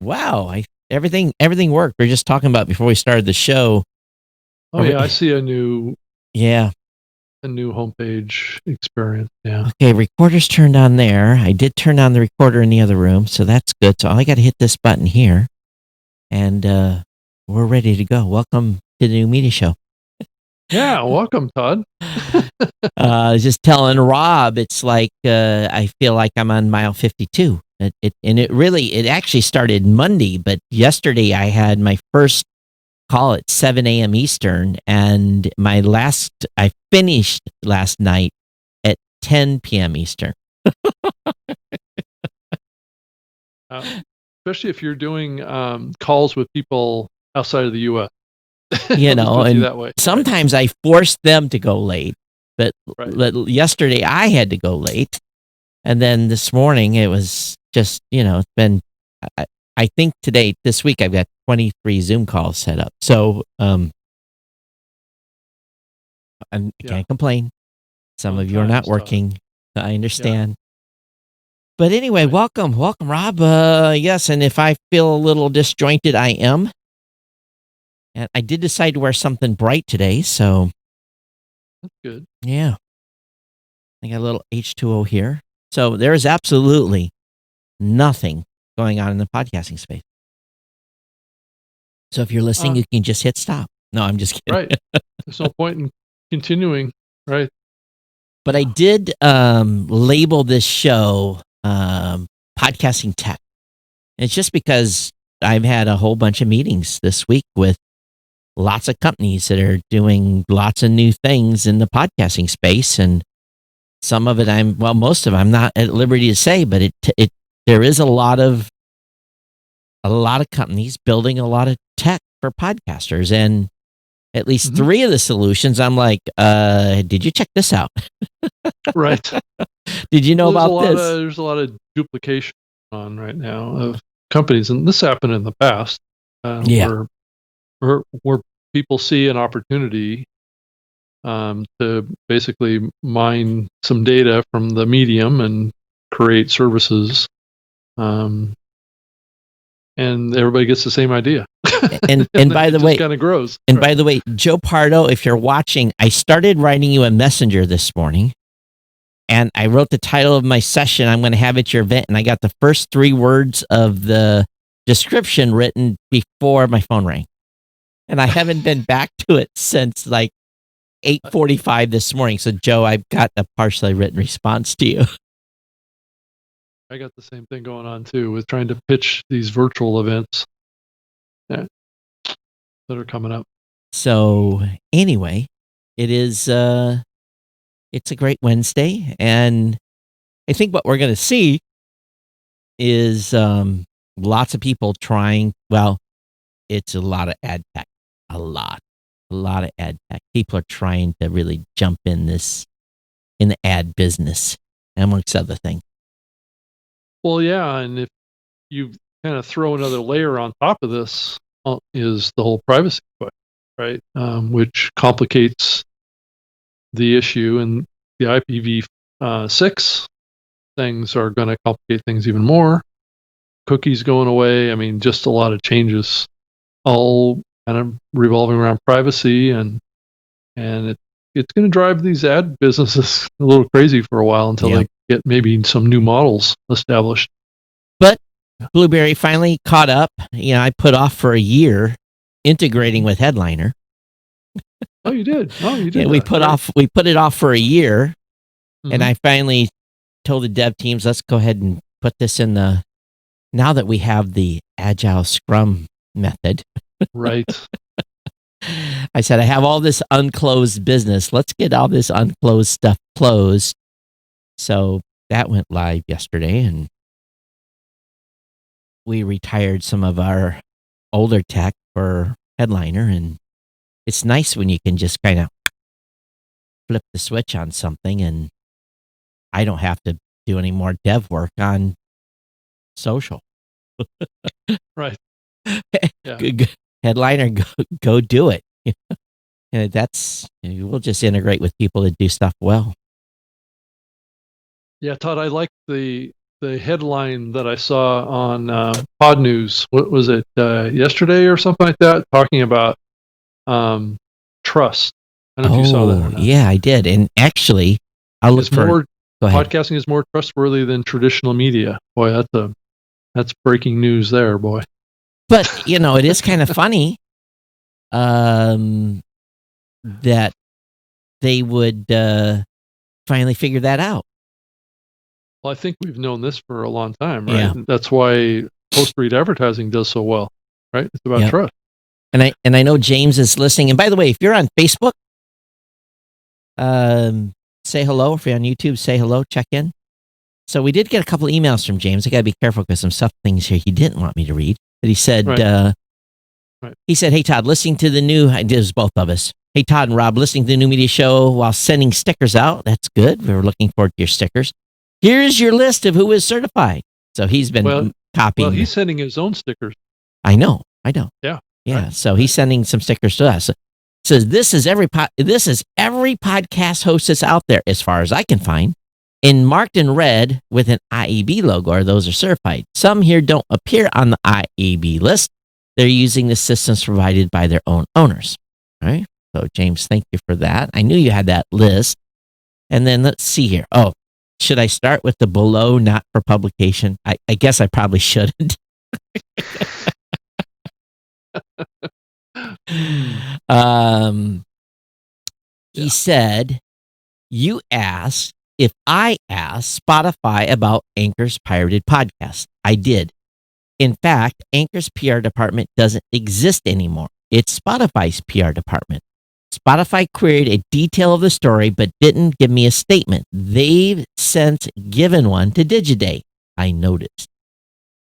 Wow, everything worked. We were just talking about before we started the show. Oh yeah, I see a new Yeah. homepage experience. Yeah. Okay, recorder's turned on there. I did turn on the recorder in the other room, so that's good. So I got to hit this button here, and we're ready to go. Welcome to the new media show. Yeah, welcome, Todd. I was just telling Rob, it's like I feel like I'm on mile 52. It actually started Monday, but yesterday I had my first call at 7 a.m. Eastern, and I finished last night at 10 p.m. Eastern. Especially if you're doing calls with people outside of the U.S. You know, and that way, sometimes I force them to go late, but yesterday I had to go late, and then this morning it was just, it's been. I think this week I've got 23 Zoom calls set up, so I can't complain. Some of you are not working. I understand. Yeah. But anyway, welcome, Rob. Yes, and if I feel a little disjointed, I am. And I did decide to wear something bright today, so that's good. Yeah, I got a little H2O here. So there is absolutely nothing going on in the podcasting space. So if you're listening, you can just hit stop. No, I'm just kidding. Right. There's no point in continuing, right? But I did label this show Podcasting Tech. And it's just because I've had a whole bunch of meetings this week with lots of companies that are doing lots of new things in the podcasting space. And some of it most of it I'm not at liberty to say, but there is a lot of companies building a lot of tech for podcasters, and at least 3 of the solutions I'm like, did you check this out? Right. Did you know about this? There's a lot of duplication on right now of companies, and this happened in the past. Where people see an opportunity to basically mine some data from the medium and create services, and everybody gets the same idea. And by the way, kind of grows. And by the way, Joe Pardo, if you're watching, I started writing you a messenger this morning, and I wrote the title of my session I'm going to have at your event, and I got the first 3 words of the description written before my phone rang. And I haven't been back to it since like 8:45 this morning. So, Joe, I've got a partially written response to you. I got the same thing going on, too, with trying to pitch these virtual events that are coming up. So, anyway, it's a great Wednesday. And I think what we're going to see is lots of people trying, it's a lot of ad tech. A lot of ad tech. People are trying to really jump in the ad business, amongst other things. Well, yeah, and if you kind of throw another layer on top of this, is the whole privacy question, right? Which complicates the issue, and the IPv6 things are going to complicate things even more. Cookies going away. I mean, just a lot of changes, all kind of revolving around privacy, and it's going to drive these ad businesses a little crazy for a while until they get maybe some new models established. But Blueberry finally caught up. I put off for a year integrating with Headliner. Oh, you did. Yeah, we put it off for a year, and I finally told the dev teams, let's go ahead and put this in now that we have the Agile Scrum method. Right. I said, I have all this unclosed business. Let's get all this unclosed stuff closed. So that went live yesterday, and we retired some of our older tech for Headliner, and it's nice when you can just kind of flip the switch on something, and I don't have to do any more dev work on social. Right. Yeah. Headliner, go do it. And we'll just integrate with people that do stuff well. Yeah, Todd, I like the the headline that I saw on Pod News. What was it, yesterday or something like that? Talking about trust. I don't know if you saw that or not. Yeah, I did. And actually, I'll look for. Go ahead. Podcasting is more trustworthy than traditional media. Boy, that's breaking news there, boy. But it is kind of funny that they would finally figure that out. Well, I think we've known this for a long time, right? Yeah. That's why post-read advertising does so well, right? It's about trust. And I know James is listening. And by the way, if you're on Facebook, say hello. If you're on YouTube, say hello. Check in. So we did get a couple emails from James. I got to be careful because some stuff things here he didn't want me to read. But he said, he said, "Hey Todd, listening to the new." It was both of us. Hey Todd and Rob, listening to the new media show while sending stickers out. That's good. We were looking forward to your stickers. Here's your list of who is certified. So he's been copying. Well, he's sending his own stickers. I know. Yeah. Yeah. Right. So he's sending some stickers to us. Says this is every podcast host that's out there, as far as I can find, and marked in red with an IAB logo, or those are certified. Some here don't appear on the IAB list. They're using the systems provided by their own owners. All right. So James, thank you for that. I knew you had that list. And then let's see here. Oh, should I start with the below not for publication? I guess I probably shouldn't. He said, you asked if I asked Spotify about Anchor's pirated podcast. I did. In fact, Anchor's PR department doesn't exist anymore. It's Spotify's PR department. Spotify queried a detail of the story, but didn't give me a statement. They've since given one to Digiday, I noticed.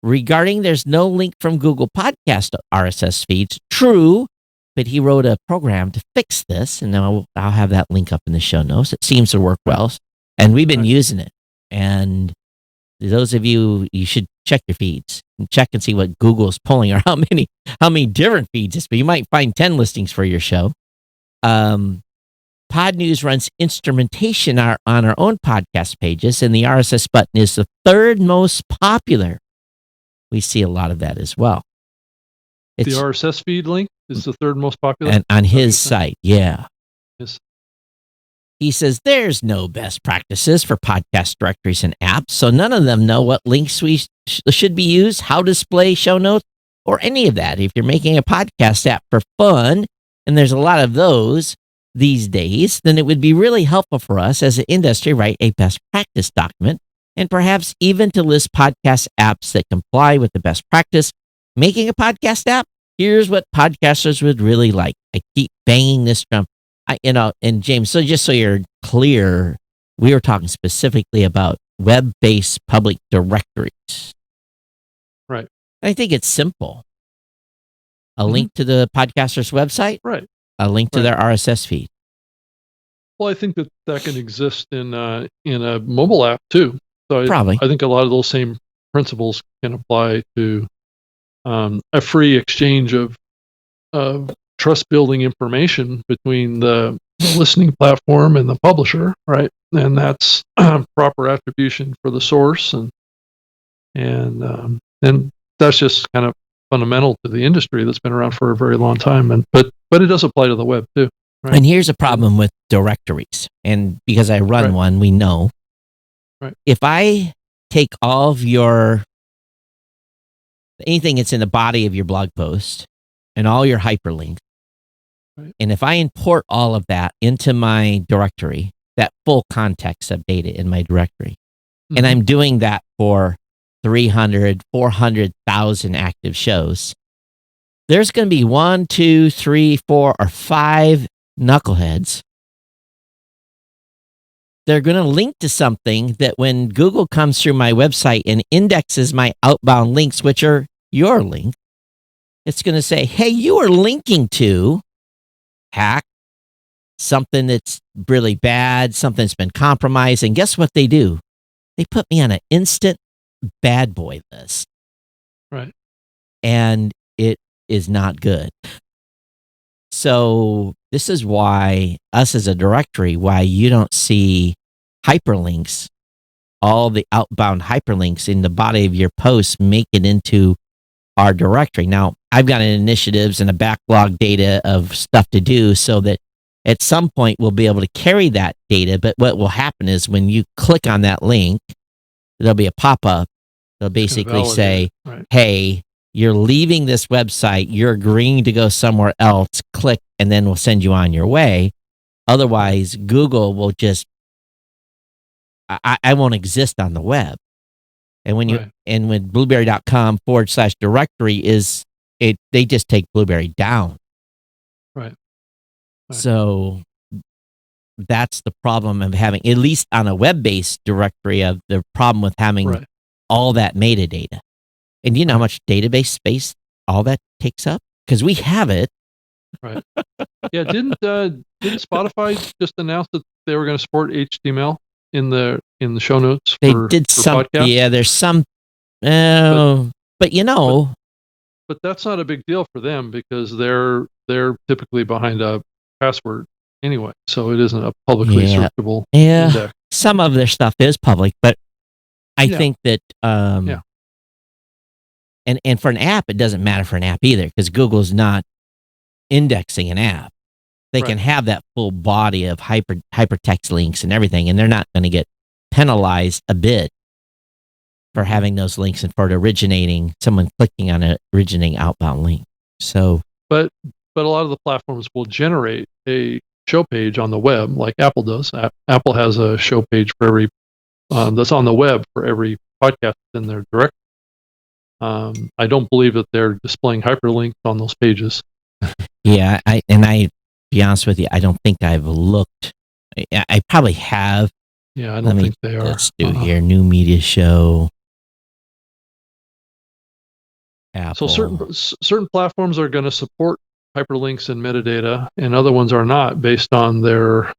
Regarding there's no link from Google Podcast RSS feeds, true, but he wrote a program to fix this, and I'll have that link up in the show notes. It seems to work well, and we've been using it. And those of you, you should check your feeds and check and see what Google's pulling, or how many different feeds it's. But you might find 10 listings for your show. Pod News runs instrumentation on our own podcast pages, and the RSS button is the third most popular. We see a lot of that as well. The RSS feed link is the third most popular? And on his site, yeah. Yes. He says there's no best practices for podcast directories and apps, so none of them know what links we should be used, how to display show notes, or any of that. If you're making a podcast app for fun, and there's a lot of those these days, then it would be really helpful for us as an industry to write a best practice document, and perhaps even to list podcast apps that comply with the best practice. Making a podcast app, here's what podcasters would really like. I keep banging this drum. And James, so just so you're clear, we were talking specifically about web-based public directories. Right. I think it's simple. A link to the podcaster's website. Right. A link to their RSS feed. Well, I think that can exist in a mobile app too. So Probably. I think a lot of those same principles can apply to a free exchange of trust-building information between the listening platform and the publisher, right? And that's proper attribution for the source, and that's just kind of fundamental to the industry that's been around for a very long time. But it does apply to the web too. Right? And here's a problem with directories, and because I run one, we know. Right. If I take all of anything that's in the body of your blog post and all your hyperlinks, and if I import all of that into my directory, that full context of data in my directory, and I'm doing that for 300, 400,000 active shows, there's going to be 1, 2, 3, 4, or 5 knuckleheads. They're going to link to something that when Google comes through my website and indexes my outbound links, which are your link, it's going to say, hey, you are linking to hack, something that's really bad, something that's been compromised. And guess what they do? They put me on an instant bad boy list. Right. And it is not good. So this is why us as a directory, why you don't see hyperlinks all the outbound hyperlinks in the body of your posts make it into our directory. Now, I've got initiatives and a backlog data of stuff to do so that at some point we'll be able to carry that data. But what will happen is when you click on that link, there'll be a pop-up. They'll basically say, right. hey, you're leaving this website, you're agreeing to go somewhere else, click, and then we'll send you on your way. Otherwise, Google will just, I won't exist on the web. And when you, and when blueberry.com/directory is, they just take Blueberry down. Right. So that's the problem of having, at least on a web-based directory, of the problem with having all that metadata. And do you know how much database space all that takes up? Because we have it. Right. Yeah. Didn't Spotify just announce that they were going to support HTML in the show notes? They did some. Podcasts? Yeah, there's some. But you know, but that's not a big deal for them because they're typically behind a password anyway, so it isn't a publicly searchable index. Some of their stuff is public, but I think that and for an app, it doesn't matter for an app either, because Google's not indexing an app. They can have that full body of hypertext links and everything, and they're not going to get penalized a bit for having those links and for it someone clicking on an originating outbound link. So, but a lot of the platforms will generate a show page on the web, like Apple does. Apple has a show page for every that's on the web for every podcast in their directory. I don't believe that they're displaying hyperlinks on those pages. Yeah, I be honest with you, I don't think I've looked. I probably have. Yeah, I don't think they are. Let's do here, new media show. Apple. So certain platforms are going to support hyperlinks and metadata, and other ones are not, based on their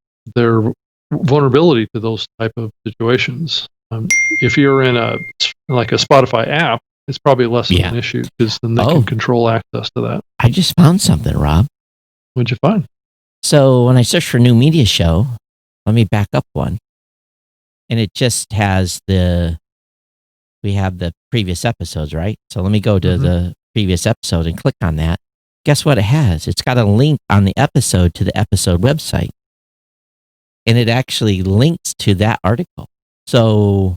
vulnerability to those type of situations. If you're in like a Spotify app, it's probably less of an issue, because then they can control access to that. I just found something, Rob. What'd you find? So when I search for new media show, let me back up one, and it just has we have the previous episodes, right? So let me go to the previous episode and click on that. Guess what it has? It's got a link on the episode to the episode website. And it actually links to that article. So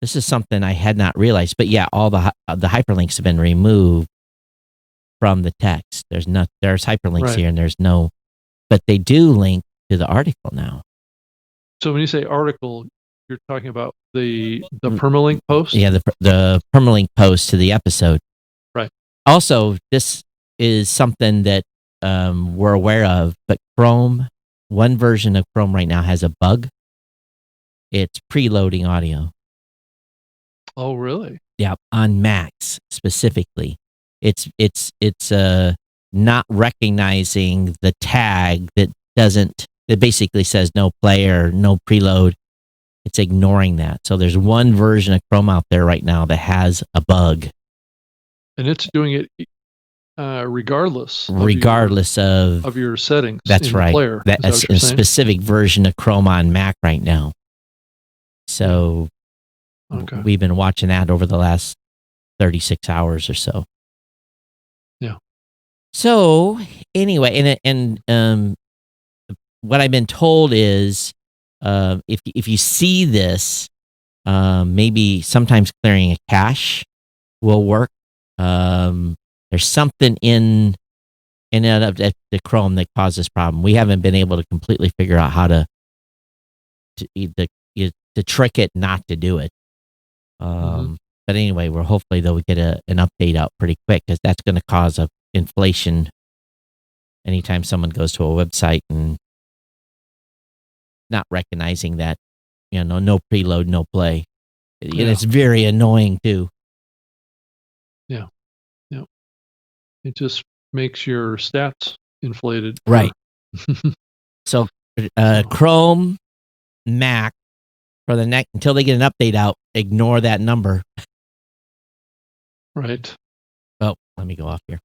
this is something I had not realized. But yeah, all the hyperlinks have been removed from the text. There's hyperlinks here, and there's no, but they do link to the article now. So when you say article, you're talking about the permalink post? Yeah, the permalink post to the episode. Right. Also, this is something that we're aware of, but one version of Chrome right now has a bug. It's preloading audio. Oh, really? Yeah, on Macs specifically. It's not recognizing the tag that basically says no player, no preload. It's ignoring that. So there's one version of Chrome out there right now that has a bug. And it's doing it regardless of your settings. That's right. Player. That's a specific version of Chrome on Mac right now. So we've been watching that over the last 36 hours or so. Yeah. So anyway, and what I've been told is, if you see this, maybe sometimes clearing a cache will work. There's something in the Chrome that causes this problem. We haven't been able to completely figure out how to trick it not to do it. But anyway, hopefully they'll get an update out pretty quick, because that's going to cause a inflation anytime someone goes to a website and not recognizing that, no preload, no play. And it's very annoying too. Yeah. Yeah. It just makes your stats inflated. Right. So Chrome, Mac, for the next, until they get an update out, ignore that number. Right. Oh, let me go off here.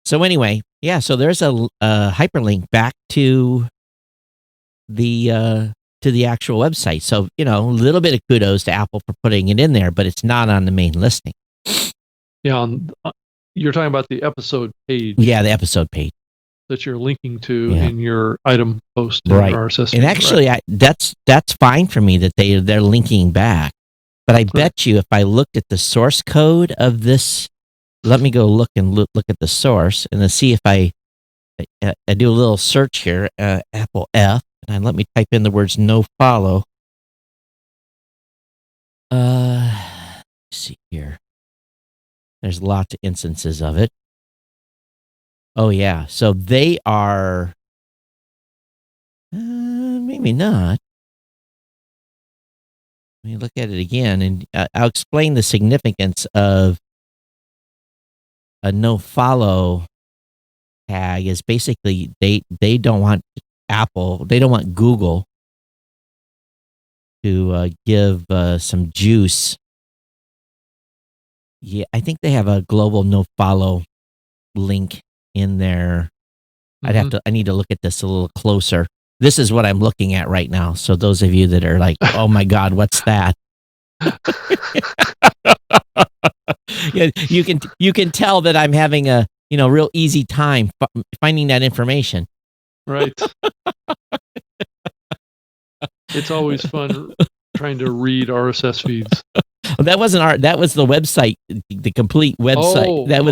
So anyway, so there's a hyperlink back to the to the actual website. So, a little bit of kudos to Apple for putting it in there, but it's not on the main listing. Yeah, you're talking about the episode page. Yeah, the episode page that you're linking to in your item post in right. your RSS feed. And actually, that's fine for me that they're linking back. But I bet you if I looked at the source code of this, let me go look at the source and then see if I do a little search here, Apple F, and let me type in the words no follow. Let's see here. There's lots of instances of it. Oh yeah, so they are maybe not. Let me look at it again, and I'll explain the significance of a no follow tag. Is basically they don't want Apple, they don't want Google to give some juice. Yeah, I think they have a global no follow link in there. I need to look at this a little closer. This is what I'm looking at right now. So those of you that are like, oh my God, what's that? Yeah, you can tell that I'm having a real easy time finding that information. Right. It's always fun trying to read RSS feeds. That wasn't that was the website, the complete website. That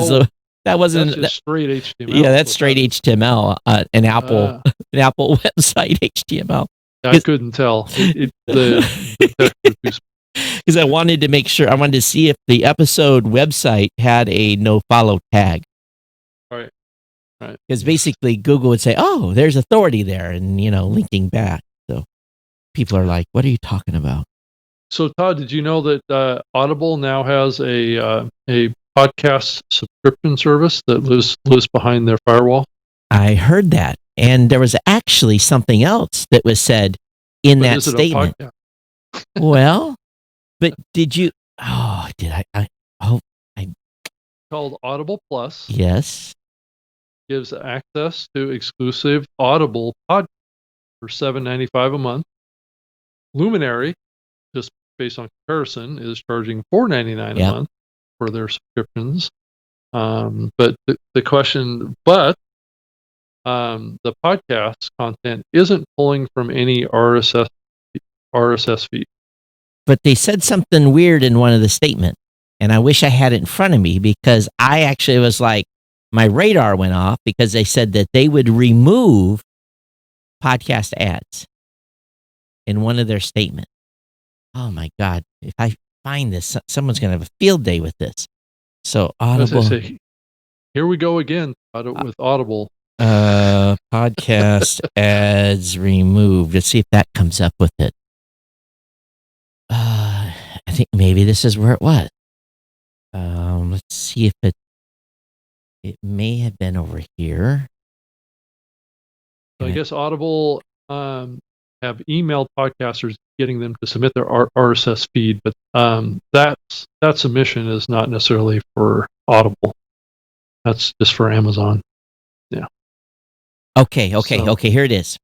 wasn't that's just straight HTML. Yeah, that's straight HTML. An Apple website HTML. I couldn't tell. Because I wanted to make sure. I wanted to see if the episode website had a no follow tag. Right. Because basically Google would say, "Oh, there's authority there," and linking back. So people are like, "What are you talking about?" So Todd, did you know that Audible now has a podcast subscription service that lives behind their firewall? I heard that, and there was actually something else that was said in that statement. Well, but did you? Oh, did I? Called Audible Plus. Yes. Gives access to exclusive Audible podcasts for $7.95 a month. Luminary, just based on comparison, is charging $4.99 a month for their subscriptions. But the podcast content isn't pulling from any RSS feed. But they said something weird in one of the statements, and I wish I had it in front of me because I actually was like, my radar went off because they said that they would remove podcast ads in one of their statements. Oh my God. If I find this, someone's going to have a field day with this. So Audible. Here we go again with Audible. Podcast ads removed. Let's see if that comes up with it. I think maybe this is where it was. Let's see if it may have been over here. So I guess Audible have emailed podcasters getting them to submit their RSS feed, but that submission is not necessarily for Audible. That's just for Amazon. Yeah. Okay. Here it is.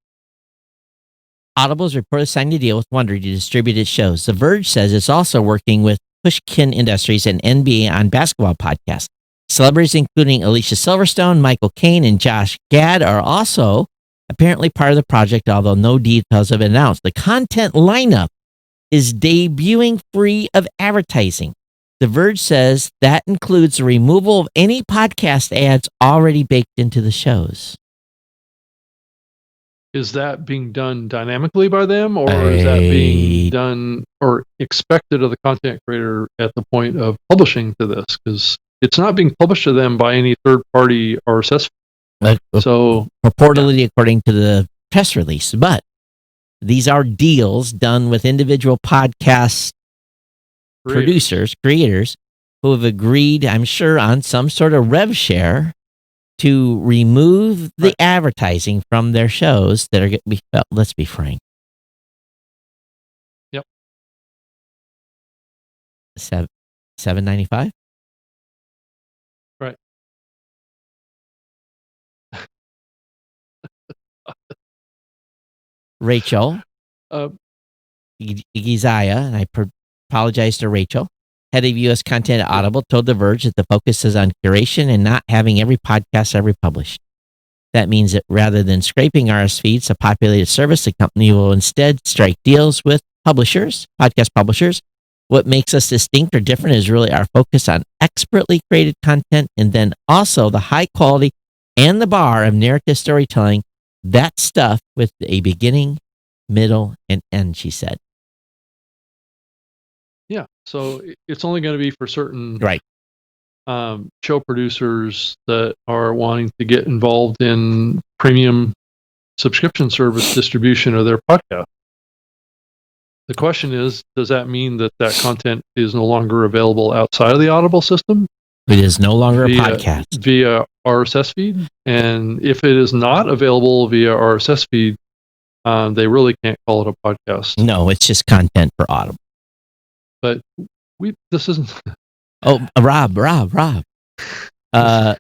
Audible's reported signed a deal with Wondery to distribute its shows. The Verge says it's also working with Pushkin Industries and NBA on basketball podcasts. Celebrities including Alicia Silverstone, Michael Caine, and Josh Gad are also apparently part of the project, although no details have been announced. The content lineup is debuting free of advertising. The Verge says that includes the removal of any podcast ads already baked into the shows. Is that being done dynamically by them, or is that being done or expected of the content creator at the point of publishing to this? Because it's not being published to them by any third-party RSS. So purportedly, according to the press release, but these are deals done with individual podcast creators who have agreed, I'm sure, on some sort of rev share to remove the advertising from their shows that are going to be felt. Let's be frank. Yep. $7.95. Right. Rachel, Uh, Giziah, and I apologize to Rachel, head of U.S. content at Audible, told The Verge that the focus is on curation and not having every podcast ever published. That means that rather than scraping RSS feeds to populate a service, the company will instead strike deals with publishers, podcast publishers. What makes us distinct or different is really our focus on expertly created content and then also the high quality and the bar of narrative storytelling. That stuff with a beginning, middle, and end, she said. Yeah. So it's only going to be for certain Right. show producers that are wanting to get involved in premium subscription service distribution of their podcast. The question is, does that mean that content is no longer available outside of the Audible system? It is no longer a podcast. Via RSS feed. And if it is not available via RSS feed, they really can't call it a podcast. No, it's just content for Audible. But this isn't. Oh, Rob. How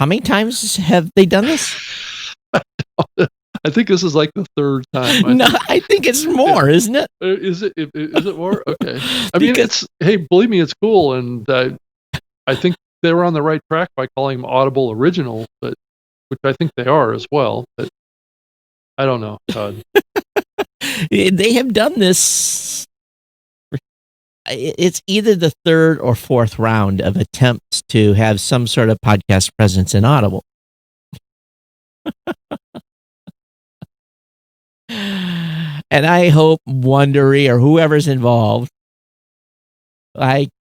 many times have they done this? I think this is like the third time. I think it's more, isn't it? Is it more? Okay. I mean, believe me, it's cool, and I think they were on the right track by calling them Audible Original, which I think they are as well. But I don't know, Todd. They have done this. It's either the third or fourth round of attempts to have some sort of podcast presence in Audible. And I hope Wondery or whoever's involved,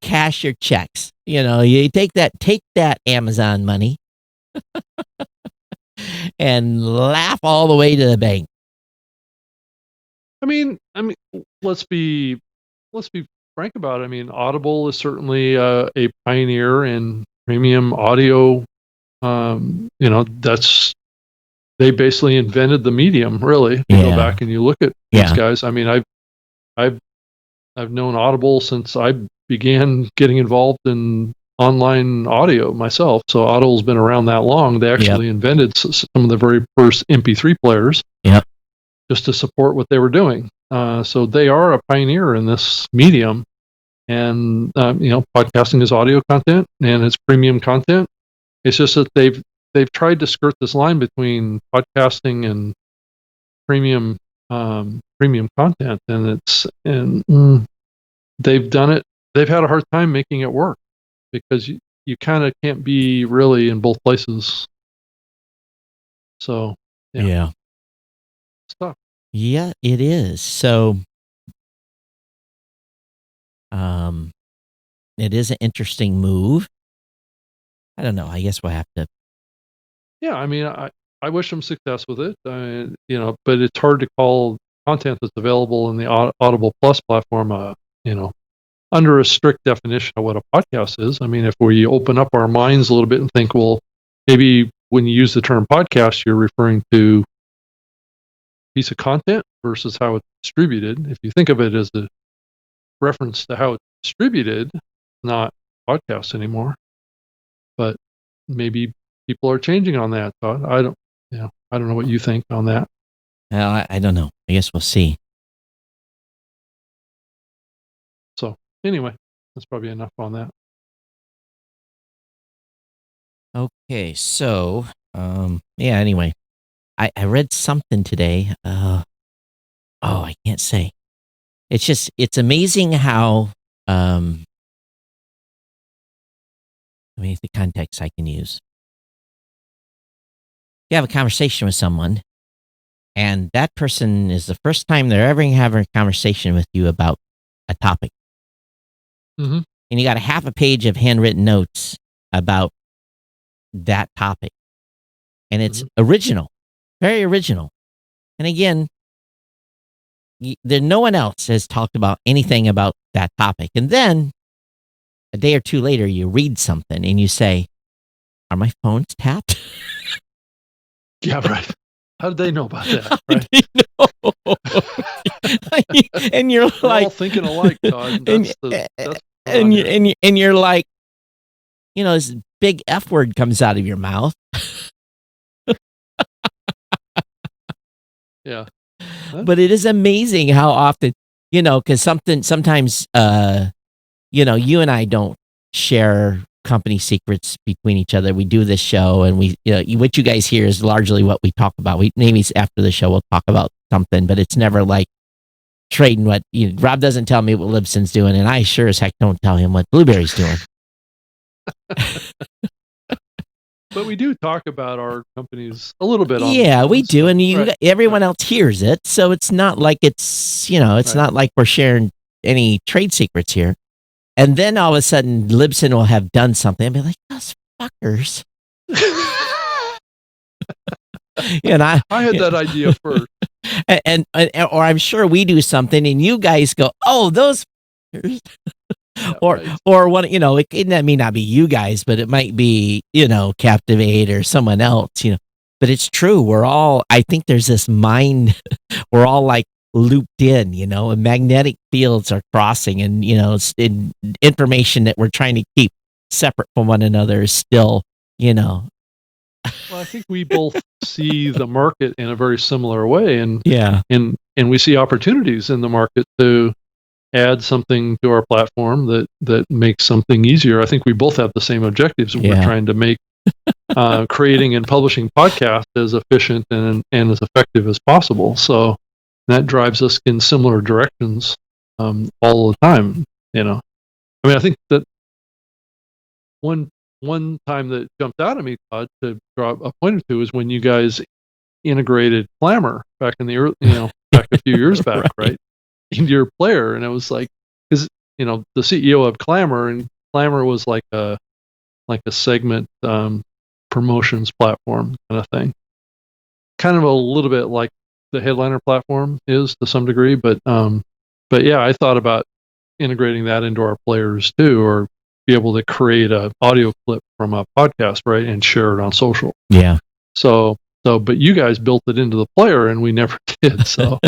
cash your checks. You take that Amazon money and laugh all the way to the bank. I mean, let's be frank about it. I mean, Audible is certainly a pioneer in premium audio. They basically invented the medium. Really, if you go back and you look at these guys. I mean, I've known Audible since I began getting involved in online audio myself. So Audible's been around that long. They actually invented some of the very first MP3 players. Yep. Just to support what they were doing. So they are a pioneer in this medium, and podcasting is audio content and it's premium content. It's just that they've tried to skirt this line between podcasting and premium content, and they've done it. They've had a hard time making it work because you kind of can't be really in both places. So yeah. Stuff. Yeah, it is. So, it is an interesting move. I don't know. I guess we'll have to. Yeah, I mean, I wish them success with it. But it's hard to call content that's available in the Audible Plus platform, under a strict definition of what a podcast is. I mean, if we open up our minds a little bit and think, well, maybe when you use the term podcast, you're referring to piece of content versus how it's distributed. If you think of it as a reference to how it's distributed, not podcast anymore. But maybe people are changing on that. But I don't know what you think on that. Well, I don't know. I guess we'll see. So anyway, that's probably enough on that. Okay, so anyway, I read something today. I can't say. It's amazing how the context I can use. You have a conversation with someone, and that person is the first time they're ever having a conversation with you about a topic. Mm-hmm. And you got a half a page of handwritten notes about that topic. And it's original, very original. And again, no one else has talked about anything about that topic. And then a day or two later, you read something and you say, are my phones tapped? Yeah, right. How did they know about that? Right? And you're We're like, all thinking alike, Todd. And you're like, this big F word comes out of your mouth. Yeah. But it is amazing how often, because sometimes, you and I don't share company secrets between each other. We do this show, and what you guys hear is largely what we talk about. Maybe after the show we'll talk about something, but it's never like trading what, Rob doesn't tell me what Libsyn's doing, and I sure as heck don't tell him what Blueberry's doing. But we do talk about our companies a little bit. Yeah, we do, and everyone else hears it, so it's not like it's not like we're sharing any trade secrets here. And then all of a sudden, Libsyn will have done something and be like, "Those fuckers." And I had that idea first, and or I'm sure we do something, and you guys go, "Oh, those." Or one, it may not be you guys, but it might be, Captivate or someone else, but it's true. I think there's this mind, we're all like looped in, and magnetic fields are crossing, and, information that we're trying to keep separate from one another is still, Well, I think we both see the market in a very similar way, and we see opportunities in the market to add something to our platform that makes something easier. I think we both have the same objectives. We're trying to make creating and publishing podcasts as efficient and as effective as possible. So that drives us in similar directions all the time. I think that one time that jumped out at me, Todd, to draw a point or two, is when you guys integrated Clamor back in the early, back a few years back, right? Into your player, and it was like, because the CEO of Clamor, and Clamor was like a segment promotions platform kind of thing, kind of a little bit like the Headliner platform is to some degree, but yeah, I thought about integrating that into our players too, or be able to create a audio clip from a podcast, right, and share it on social. Yeah. So, but you guys built it into the player, and we never did. So.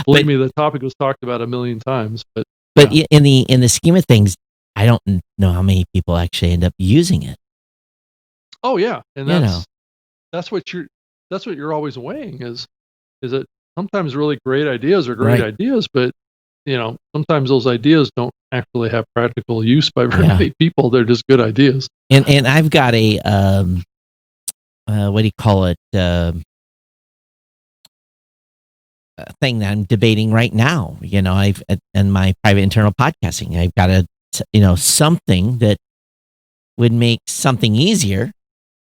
Believe me, the topic was talked about a million times, but in the scheme of things, I don't know how many people actually end up using it. Oh yeah, and that's what you're always weighing is that sometimes really great ideas are great ideas, but sometimes those ideas don't actually have practical use by very many people. They're just good ideas. And I've got a what do you call it? Thing that I'm debating right now. I've in my private internal podcasting, I've got something that would make something easier.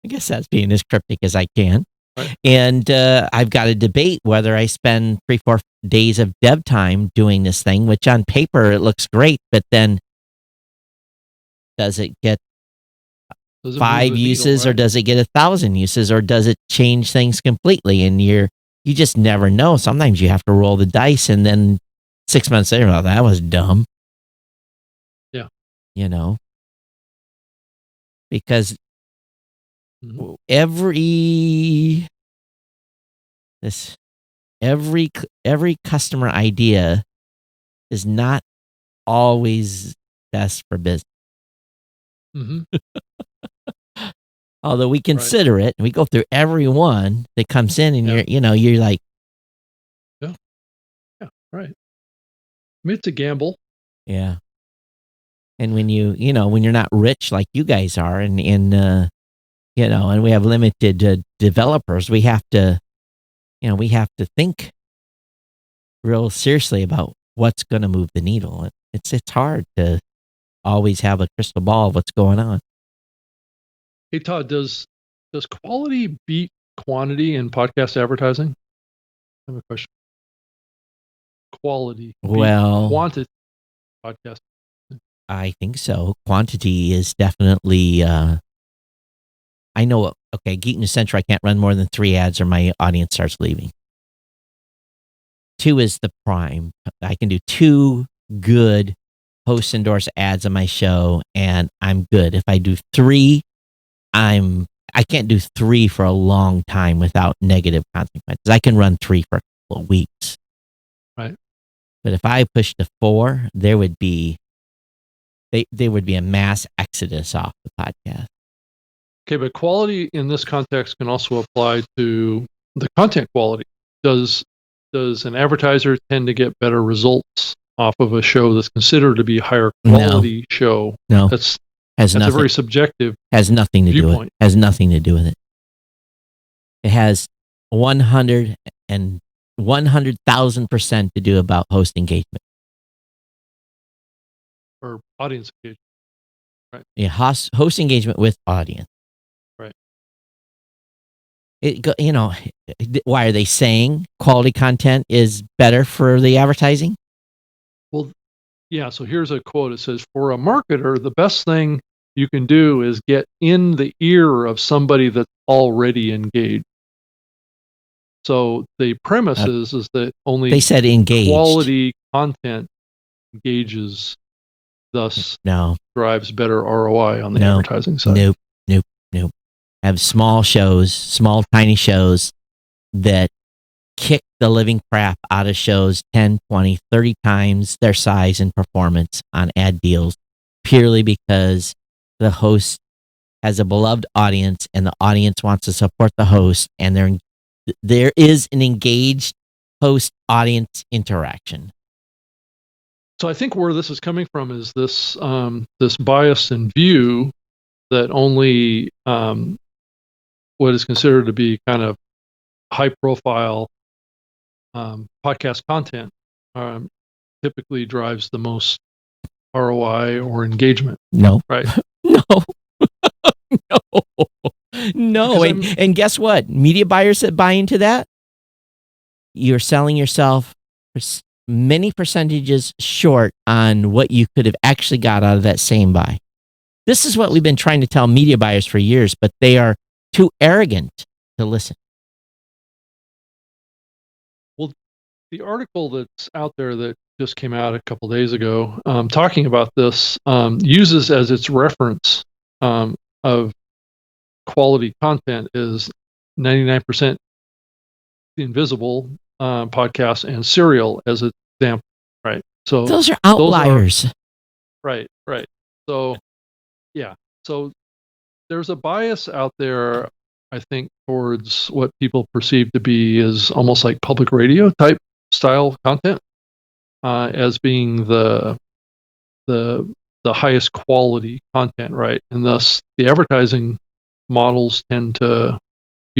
I guess that's being as cryptic as I can. Right. And I've got to debate whether I spend 3-4 days of dev time doing this thing, which on paper it looks great, but then does it get 5 uses, or does it get 1,000 uses, or does it change things completely? And you just never know. Sometimes you have to roll the dice, and then 6 months later, well, that was dumb. Yeah. Because every customer idea is not always best for business. Mm-hmm. Although we consider it, and we go through every one that comes in, and you're like, yeah, right. I mean, it's a gamble. Yeah. And when when you're not rich like you guys are, and and we have limited developers, we have to think real seriously about what's going to move the needle. It's hard to always have a crystal ball of what's going on. Hey Todd, does quality beat quantity in podcast advertising? I have a question. Quality beat quantity podcast. I think so. Quantity is definitely. I know. Okay, Geek News Central, I can't run more than 3 ads, or my audience starts leaving. 2 is the prime. I can do 2 good post-endorse ads on my show, and I'm good. If I do 3, I can't do 3 for a long time without negative consequences. I can run 3 for a couple of weeks. Right. But if I push to 4, there would be a mass exodus off the podcast. Okay, but quality in this context can also apply to the content quality. Does does an advertiser tend to get better results off of a show that's considered to be higher quality show? No. That's Has a nothing. very subjective Has nothing to do with it. viewpoint. Has nothing to do with it. It has 100,000% to do about host engagement. Or audience engagement. Right. Yeah, host engagement with audience. Right. Why are they saying quality content is better for the advertising? Well, yeah, so here's a quote. It says, for a marketer, the best thing you can do is get in the ear of somebody that's already engaged. So the premise is that only They said engaged. quality content engages, thus drives better ROI on the advertising side. Nope. Have small tiny shows that kick the living crap out of shows 10, 20, 30 times their size and performance on ad deals, purely because the host has a beloved audience and the audience wants to support the host, and there is an engaged host audience interaction. So I think where this is coming from is this this bias and view that only what is considered to be kind of high profile podcast content typically drives the most ROI or engagement. No. Right. No. And guess what? Media buyers that buy into that, you're selling yourself many percentages short on what you could have actually got out of that same buy. This is what we've been trying to tell media buyers for years, but they are too arrogant to listen. Well, the article that's out there that just came out a couple days ago, talking about this, uses as its reference of quality content is 99% Invisible podcast and Serial as an example, right? So those are outliers. Right. So, yeah. So there's a bias out there, I think, towards what people perceive to be is almost like public radio type style content as being the highest quality content, right? And thus the advertising models people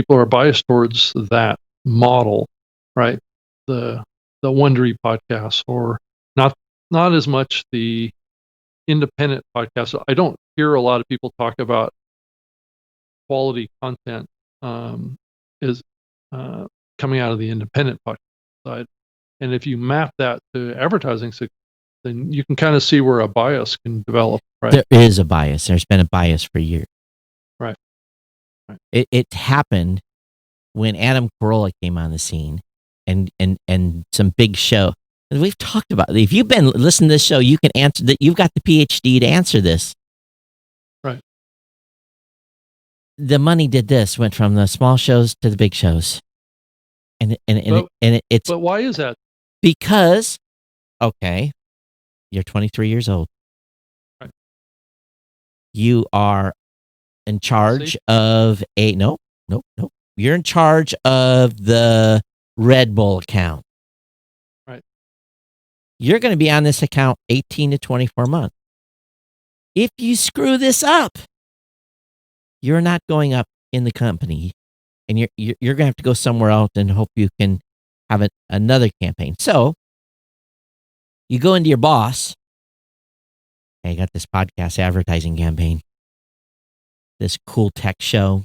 are biased towards that model, right? The Wondery podcast, or not as much the independent podcast. I don't hear a lot of people talk about quality content is coming out of the independent podcast side. And if you map that to advertising, then you can kind of see where a bias can develop, right? There is a bias. There's been a bias for years. Right. It happened when Adam Carolla came on the scene and some big show. And we've talked about it. If you've been listening to this show, you can answer that. You've got the PhD to answer this. Right. The money did this, went from the small shows to the big shows. It's but why is that? Because, okay, you're 23 years old. Right. You are in charge of nope. You're in charge of the Red Bull account. Right. You're going to be on this account 18 to 24 months. If you screw this up, you're not going up in the company, and you're going to have to go somewhere else and hope you can have another campaign. So you go into your boss. Hey, I got this podcast advertising campaign, this cool tech show.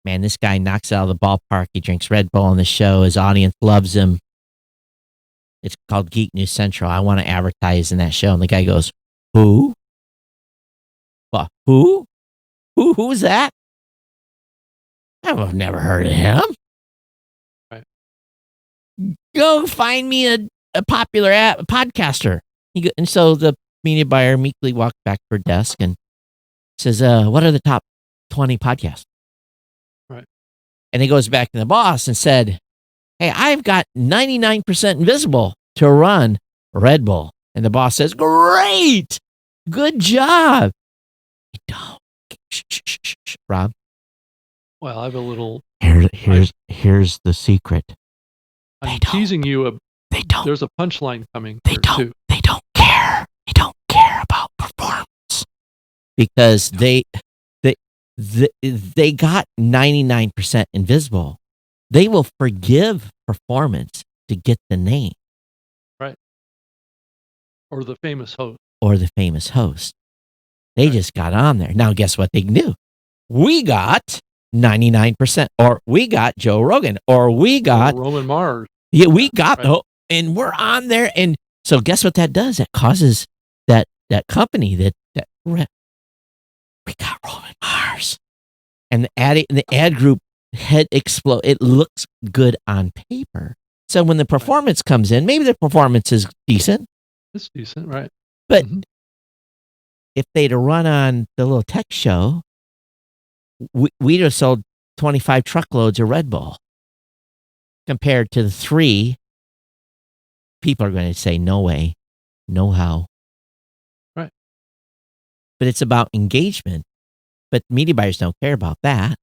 Man, this guy knocks it out of the ballpark. He drinks Red Bull on the show. His audience loves him. It's called Geek News Central. I want to advertise in that show. And the guy goes, who? Who? Who's that? I've never heard of him. Right. Go find me a popular podcaster. And so the media buyer meekly walked back to her desk and says, what are the top 20 podcasts? Right. And he goes back to the boss and said, hey, I've got 99% invisible to run Red Bull. And the boss says, great, good job. Rob. Well, I have a little. Here's the secret. I'm teasing you. There's a punchline coming. They don't. Too. They don't care. They don't care about performance because they got 99% invisible. They will forgive performance to get the name. Right. Or the famous host. They just got on there. Now, guess what they can do? We got 99%, or we got Joe Rogan, or we got Roman Mars. Yeah, we got and we're on there. And so guess what that does? It causes that company that we got Roman Mars. And the ad group head explode. It looks good on paper. So when the performance comes in, maybe the performance is decent. It's decent, right? But if they'd have run on the little tech show, we'd have sold 25 truckloads of Red Bull. Compared to the 3, people are going to say, no way, no how. Right. But it's about engagement. But media buyers don't care about that.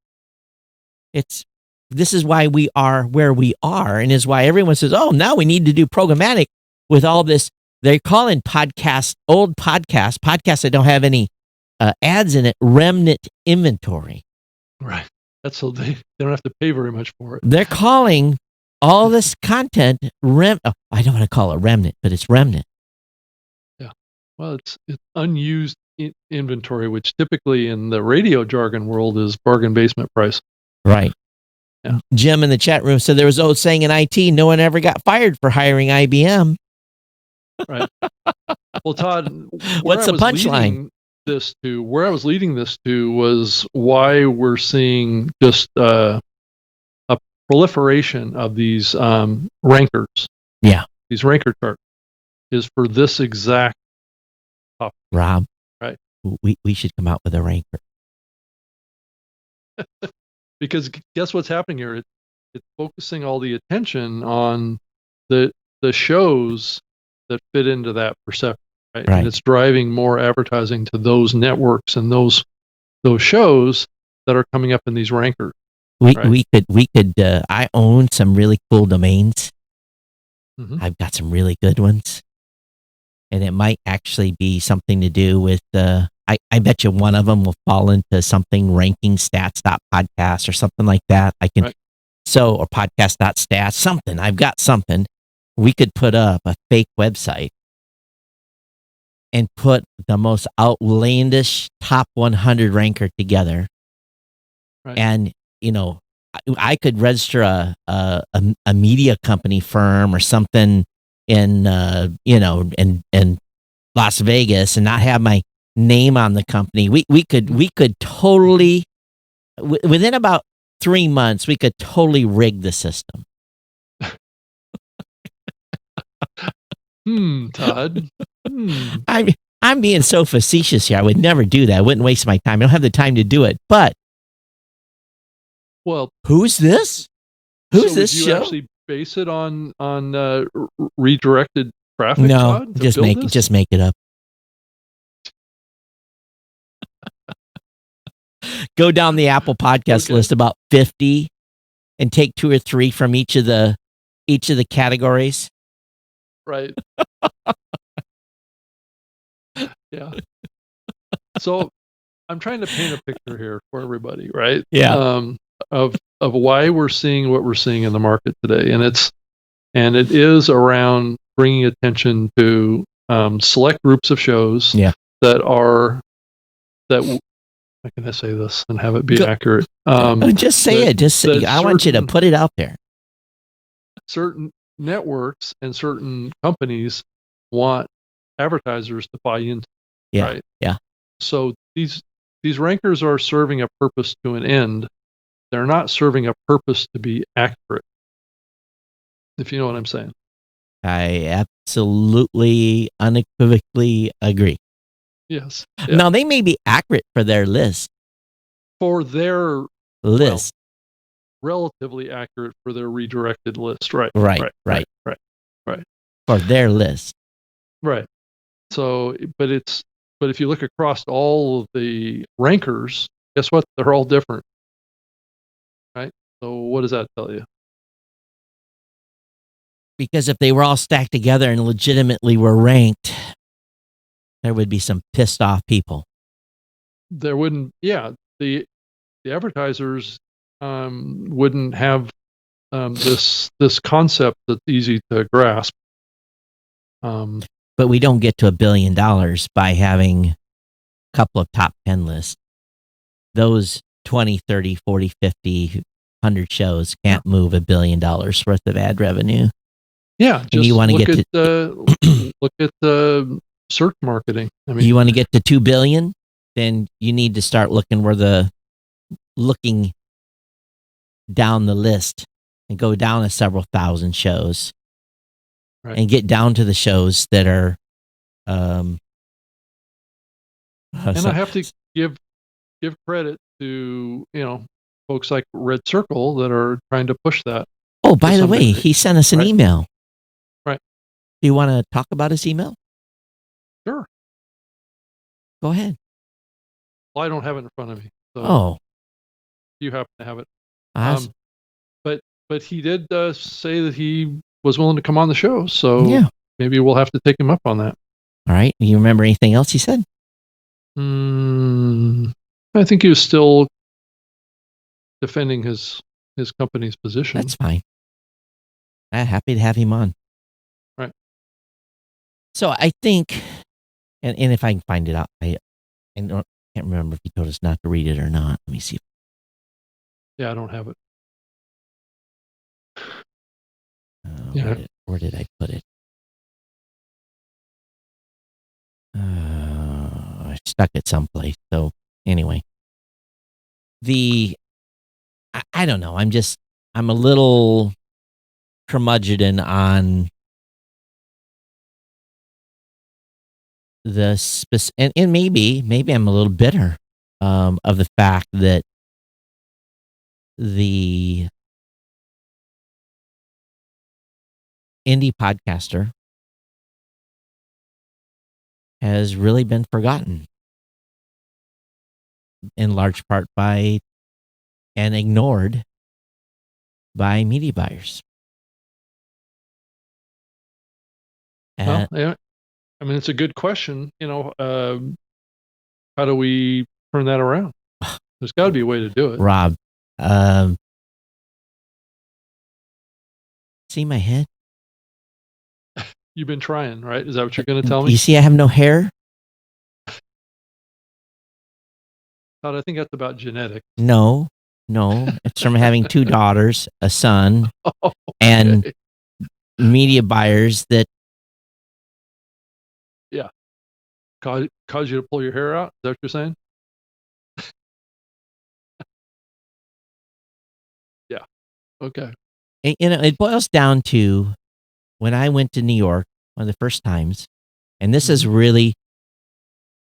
This is why we are where we are, and is why everyone says, oh, now we need to do programmatic with all this. They're calling old podcasts that don't have any ads in it, remnant inventory. Right. That's so they don't have to pay very much for it. They're calling all this content I don't want to call it remnant, but it's remnant. Yeah. Well, it's unused inventory, which typically in the radio jargon world is bargain basement price. Right. Yeah. Jim in the chat room said there was old saying in IT, no one ever got fired for hiring IBM. Right. Well, Todd, what's the punchline? Where I was leading this to was why we're seeing just a proliferation of these rankers. Yeah. These ranker charts is for this exact topic. Rob. Right. We should come out with a ranker. Because guess what's happening here? It's focusing all the attention on the shows that fit into that perception, right? And it's driving more advertising to those networks and those shows that are coming up in these rankers. We could. I own some really cool domains. Mm-hmm. I've got some really good ones, and it might actually be something to do with. I bet you one of them will fall into something rankingstats.podcast or something like that. I can or podcast.stats, something. I've got something. We could put up a fake website and put the most outlandish top 100 ranker together. Right. And, I could register a media company firm or something in, in Las Vegas and not have my name on the company. We could totally, within about 3 months, we could totally rig the system. Todd. I'm being so facetious here. I would never do that. I wouldn't waste my time. I don't have the time to do it. But who's this? Who's this show? Did you actually base it on redirected traffic? No, Todd, just make it up. Go down the Apple podcast list, about 50, and take 2 or 3 from each of the categories. Right. Yeah. So I'm trying to paint a picture here for everybody, right? Yeah. Of why we're seeing what we're seeing in the market today, and it is around bringing attention to select groups of shows that are that. How can I say this and have it be accurate? Just say it. Just say. I want you to put it out there. Certain networks and certain companies want advertisers to buy into. Yeah. Right? Yeah. So these rankers are serving a purpose to an end. They're not serving a purpose to be accurate. If you know what I'm saying. I absolutely, unequivocally agree. Yes. Yeah. Now, they may be accurate for their list. For their list. Relatively accurate for their redirected list. Right. Right. For their list. Right. So, but if you look across all of the rankers, guess what? They're all different. Right. So what does that tell you? Because if they were all stacked together and legitimately were ranked, there would be some pissed off people. There wouldn't, yeah, the advertisers wouldn't have this concept that's easy to grasp. But we don't get to $1 billion by having a couple of top 10 lists. Those 20, 30, 40, 50, 100 shows can't move $1 billion worth of ad revenue. Yeah, And just you want to look get at to look at the search marketing. I mean, you want to get to 2 billion, then you need to start looking down the list and go down to several thousand shows, right. and get down to the shows that are And I have to give credit to, folks like Red Circle that are trying to push that. Oh, by the some way, degree. he sent us an Right. email. Right. Do you want to talk about his email? Sure. Go ahead. Well, I don't have it in front of me, so Oh, you happen to have it. awesome. But he did say that he was willing to come on the show, so Yeah. maybe we'll have to take him up on that. All right. You remember anything else he said? I think he was still defending his company's position. That's fine. I'm happy to have him on. Right. So I think, and if I can find it out, I can't remember if he told us not to read it or not. Let me see. Yeah, I don't have it. Yeah. Where did I put it? I stuck it someplace. So anyway, I don't know. I'm a little curmudgeon on the and maybe I'm a little bitter of the fact that the indie podcaster has really been forgotten in large part by and ignored by media buyers. Well, yeah, I mean, it's a good question. How do we turn that around? There's got to be a way to do it. Rob, see my head? You've been trying, right? Is that what you're going to tell me? You see I have no hair? Todd, I think that's about genetic. No. It's from having 2 daughters, a son, Oh, and okay. media buyers that Yeah. Cause you to pull your hair out? Is that what you're saying? Yeah. Okay. it boils down to when I went to New York one of the first times, and this is really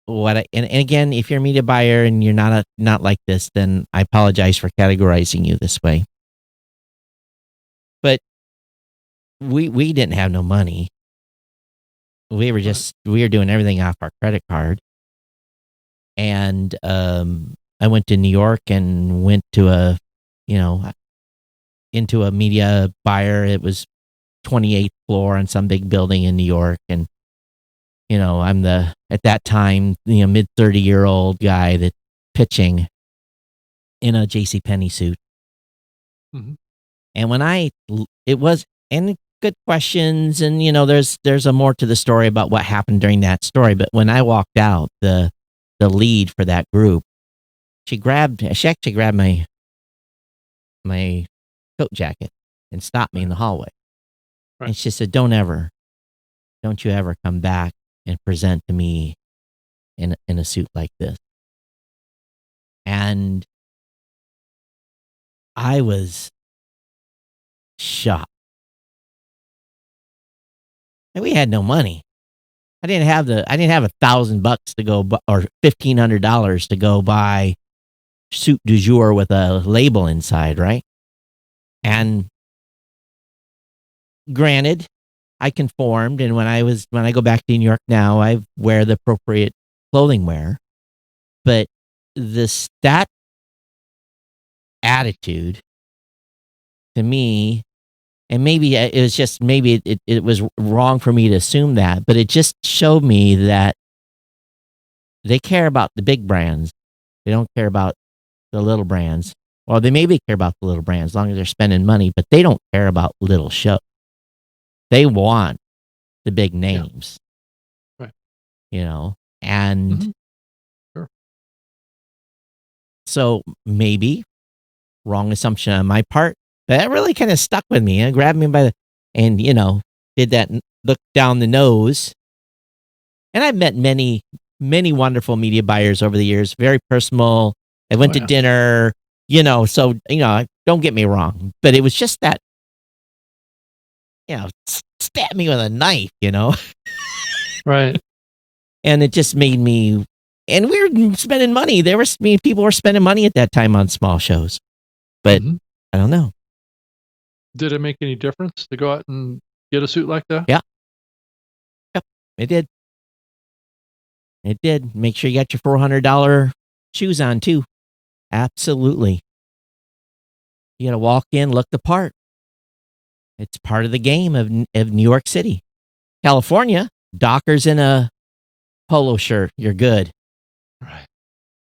what and again, if you're a media buyer and you're not like this, then I apologize for categorizing you this way. But we didn't have no money. We were doing everything off our credit card. And I went to New York and went to into a media buyer. It was 28th floor on some big building in New York. And, I'm at that time, mid 30-year-old guy that's pitching in a JCPenney suit. Mm-hmm. And and good questions. And, there's a more to the story about what happened during that story. But when I walked out, the lead for that group, she actually grabbed my coat jacket and stopped me in the hallway. Right. And she said, don't you ever come back and present to me in a suit like this. And I was shocked. And we had no money. I didn't have $1,000 to go or $1,500 to go buy suit du jour with a label inside, right? And granted, I conformed, and when I go back to New York now, I wear the appropriate clothing wear. But that attitude, to me, And maybe it was just maybe it was wrong for me to assume that, but it just showed me that they care about the big brands. They don't care about the little brands. Well, they maybe care about the little brands as long as they're spending money, but they don't care about little shows. They want the big names, Right. and Mhm. Sure. so maybe wrong assumption on my part, but that really kind of stuck with me and grabbed me by the, and did that look down the nose. And I've met many, many wonderful media buyers over the years, very personal. I went Oh, to yeah. dinner, so, don't get me wrong, but it was just that, stab me with a knife, Right. and it just made me, and we were spending money. People were spending money at that time on small shows, but Mhm. I don't know. Did it make any difference to go out and get a suit like that? Yeah. Yep. It did. It did. Make sure you got your $400 shoes on too. Absolutely. You got to walk in, look the part. It's part of the game of New York City. California, Dockers in a polo shirt, you're good. Right.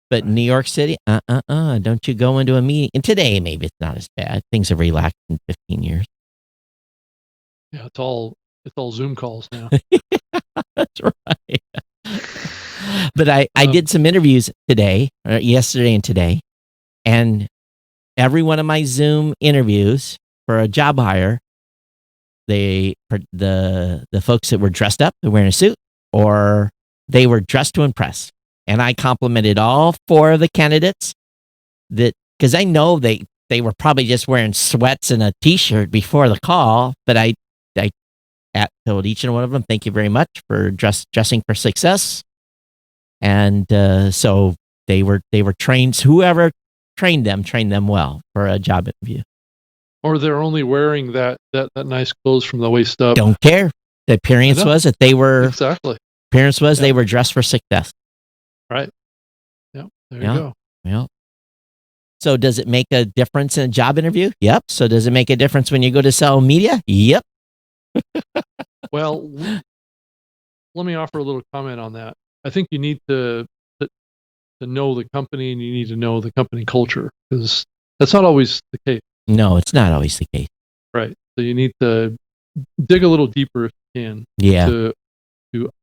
But Right. New York City, don't you go into a meeting. And today, maybe it's not as bad. Things have relaxed in 15 years. Yeah, it's all Zoom calls now. That's right. But I Um, did some interviews today, yesterday and today, and every one of my Zoom interviews for a job hire, the folks that were dressed up, they're wearing a suit, or they were dressed to impress. And I complimented all four of the candidates that, because I know they were probably just wearing sweats and a t-shirt before the call, but I told each and one of them, thank you very much for dressing for success. And so they were trained. Whoever trained them well for a job interview. or they're only wearing that nice clothes from the waist up. Don't care. The appearance know. was that they were Exactly. they were dressed for success. Right. Yep. There you Yeah. go. Well, so does it make a difference in a job interview? Yep. So does it make a difference when you go to sell media? Yep. Well, let me offer a little comment on that. I think you need to know the company, and you need to know the company culture, because that's not always the case, No, it's not always the case. right? So you need to dig a little deeper if you can Yeah. to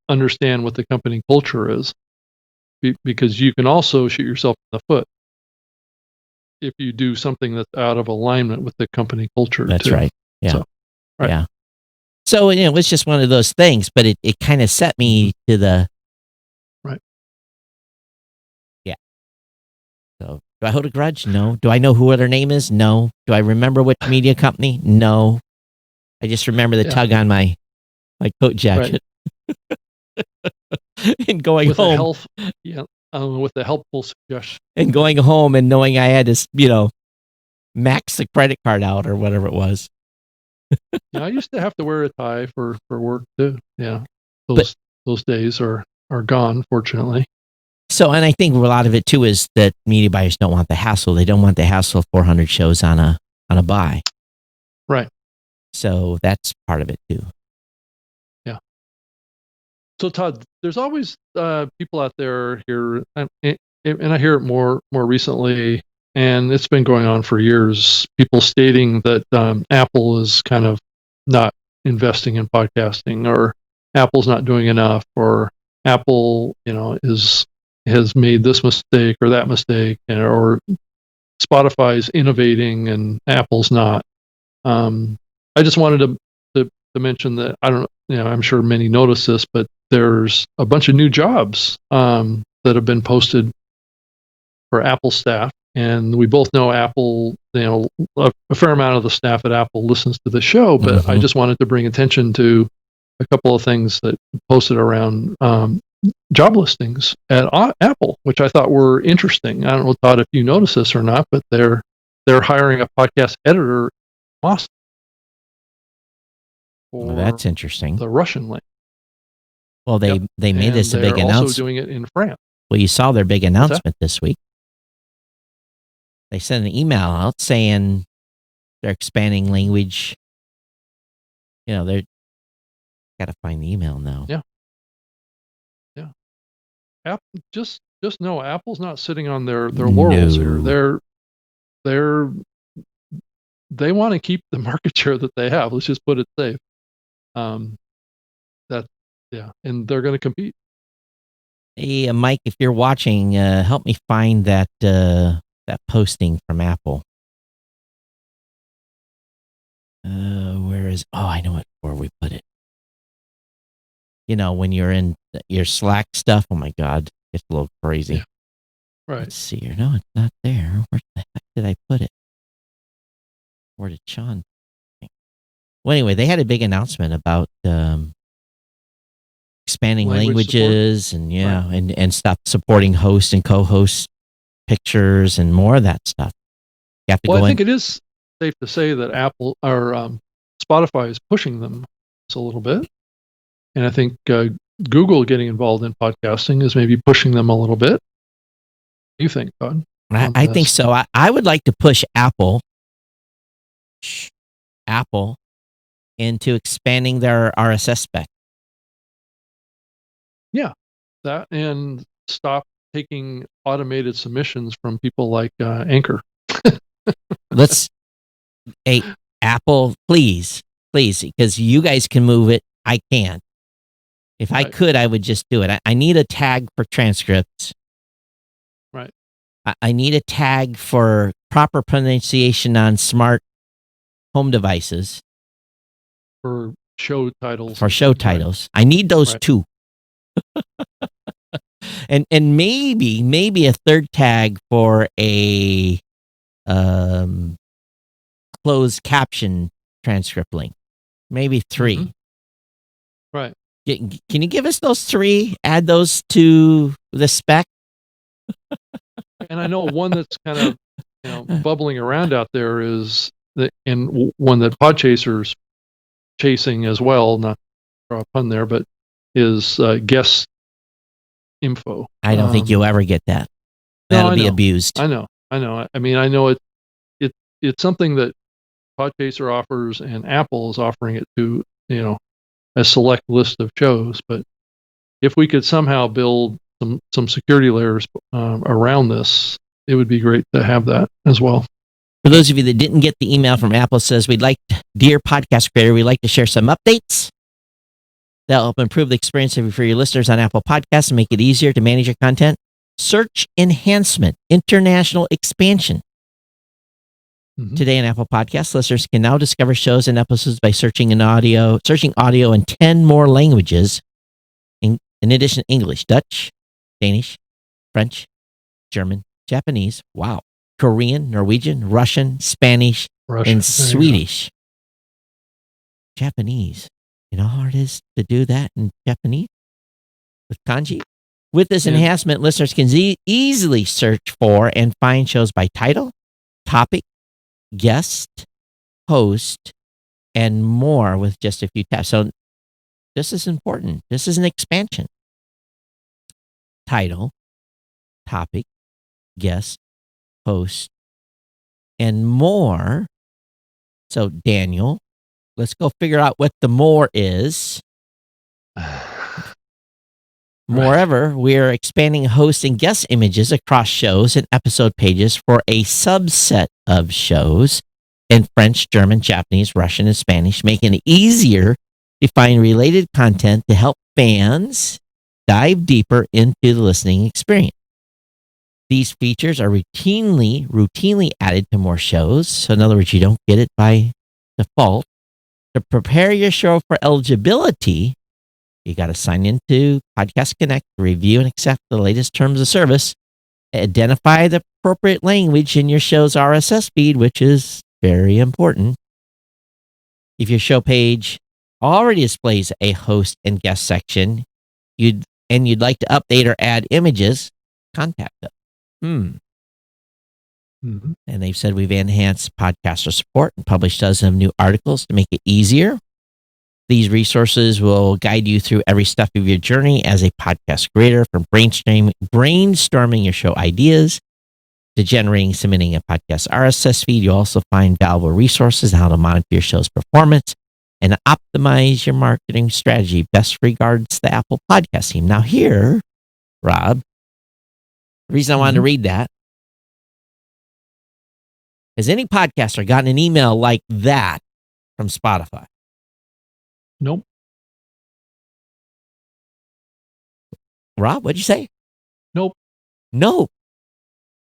understand what the company culture is, because you can also shoot yourself in the foot if you do something that's out of alignment with the company culture That's too. right. Yeah. So, right. Yeah. So, it was just one of those things, but it kind of set me to the, Right. yeah. So do I hold a grudge? No. Do I know who their name is? No. Do I remember which media company? No. I just remember the Yeah. tug on my coat jacket and going With a home with a helpful suggestion. and going home and knowing I had to, max the credit card out or whatever it was. Yeah, I used to have to wear a tie for work too. Yeah. But Those days are gone, fortunately. so, and I think a lot of it too is that media buyers don't want the hassle. They don't want the hassle of 400 shows on a buy. Right. So that's part of it too. Yeah. So Todd, there's always people out there here, and I hear it more recently, and it's been going on for years. People stating that Apple is kind of not investing in podcasting, or Apple's not doing enough, or Apple, has made this mistake or that mistake, or Spotify's innovating and Apple's not. I just wanted to mention that I don't, I'm sure many notice this, but there's a bunch of new jobs that have been posted for Apple staff, and we both know Apple. A fair amount of the staff at Apple listens to the show, but I just wanted to bring attention to a couple of things that posted around job listings at Apple, which I thought were interesting. I don't know, Todd, if you noticed this or not, but they're hiring a podcast editor in Moscow Well, that's for interesting. the Russian link. Well, they made And this a big they're also announcement. doing it in France. Well, you saw their big that? announcement this week. They sent an email out saying they're expanding language they're got to find the email now. Yeah. Just know Apple's not sitting on their laurels here. No. They want to keep the market share that they have. Let's just put it safe. And they're going to compete. Hey, Mike, if you're watching, help me find that posting from Apple. Where is? Oh, I know where we put it. When you're in your Slack stuff, oh my God, it's a little crazy. Yeah. Right. Let's see here. No, it's not there. Where the heck did I put it? Where did Sean? Well, anyway, they had a big announcement about expanding languages and right. and stop supporting host and co-host pictures and more of that stuff. You have to I think it is safe to say that Apple or Spotify is pushing them a little bit, and I think Google getting involved in podcasting is maybe pushing them a little bit. What do you think, Todd? I think so. I would like to push Apple into expanding their RSS spec. Yeah, that and stop taking automated submissions from people like Anchor. Hey, Apple, please, because you guys can move it. I can't. If I could, I would just do it. I need a tag for transcripts. Right. I need a tag for proper pronunciation on smart home devices. For show titles. Right. I need those two. and maybe a third tag for a closed caption transcript link. Maybe 3. Mm-hmm. Right. Can you give us those 3? Add those to the spec. And I know one that's kind of bubbling around out there is and one that Podchaser's chasing as well. Not to draw a pun there, but is guest info. I don't think you'll ever get that. That'll be abused. I know. I mean, I know it's something that Podchaser offers, and Apple is offering it to a select list of shows. But if we could somehow build some security layers around this, it would be great to have that as well. For those of you that didn't get the email from Apple, says, dear podcast creator, we'd like to share some updates that'll help improve the experience for your listeners on Apple Podcasts and make it easier to manage your content. Search Enhancement, international expansion. Mm-hmm. Today on Apple Podcasts, listeners can now discover shows and episodes by searching audio in 10 more languages, in addition to English, Dutch, Danish, French, German, Japanese, Korean, Norwegian, Russian, Spanish, and Swedish. Japanese. You know how hard it is to do that in Japanese with kanji? With this enhancement, listeners can easily search for and find shows by title, topic, guest, host, and more with just a few taps. So this is important. This is an expansion. Title, topic, guest, host, and more. So Daniel, let's go figure out what the more is. Moreover, we are expanding host and guest images across shows and episode pages for a subset of shows in French, German, Japanese, Russian, and Spanish, making it easier to find related content to help fans dive deeper into the listening experience. These features are routinely added to more shows. So in other words, you don't get it by default. To prepare your show for eligibility, you got to sign into Podcast Connect, review and accept the latest terms of service, identify the appropriate language in your show's RSS feed, which is very important. If your show page already displays a host and guest section, you'd like to update or add images, contact us. Mm-hmm. And they've said we've enhanced podcaster support and published dozens of new articles to make it easier. These resources will guide you through every step of your journey as a podcast creator, from brainstorming your show ideas to submitting a podcast RSS feed. You'll also find valuable resources on how to monitor your show's performance and optimize your marketing strategy. Best regards, the Apple Podcast team. Now here, Rob, the reason I wanted to read that, has any podcaster gotten an email like that from Spotify? Nope. Rob, what'd you say? Nope. No.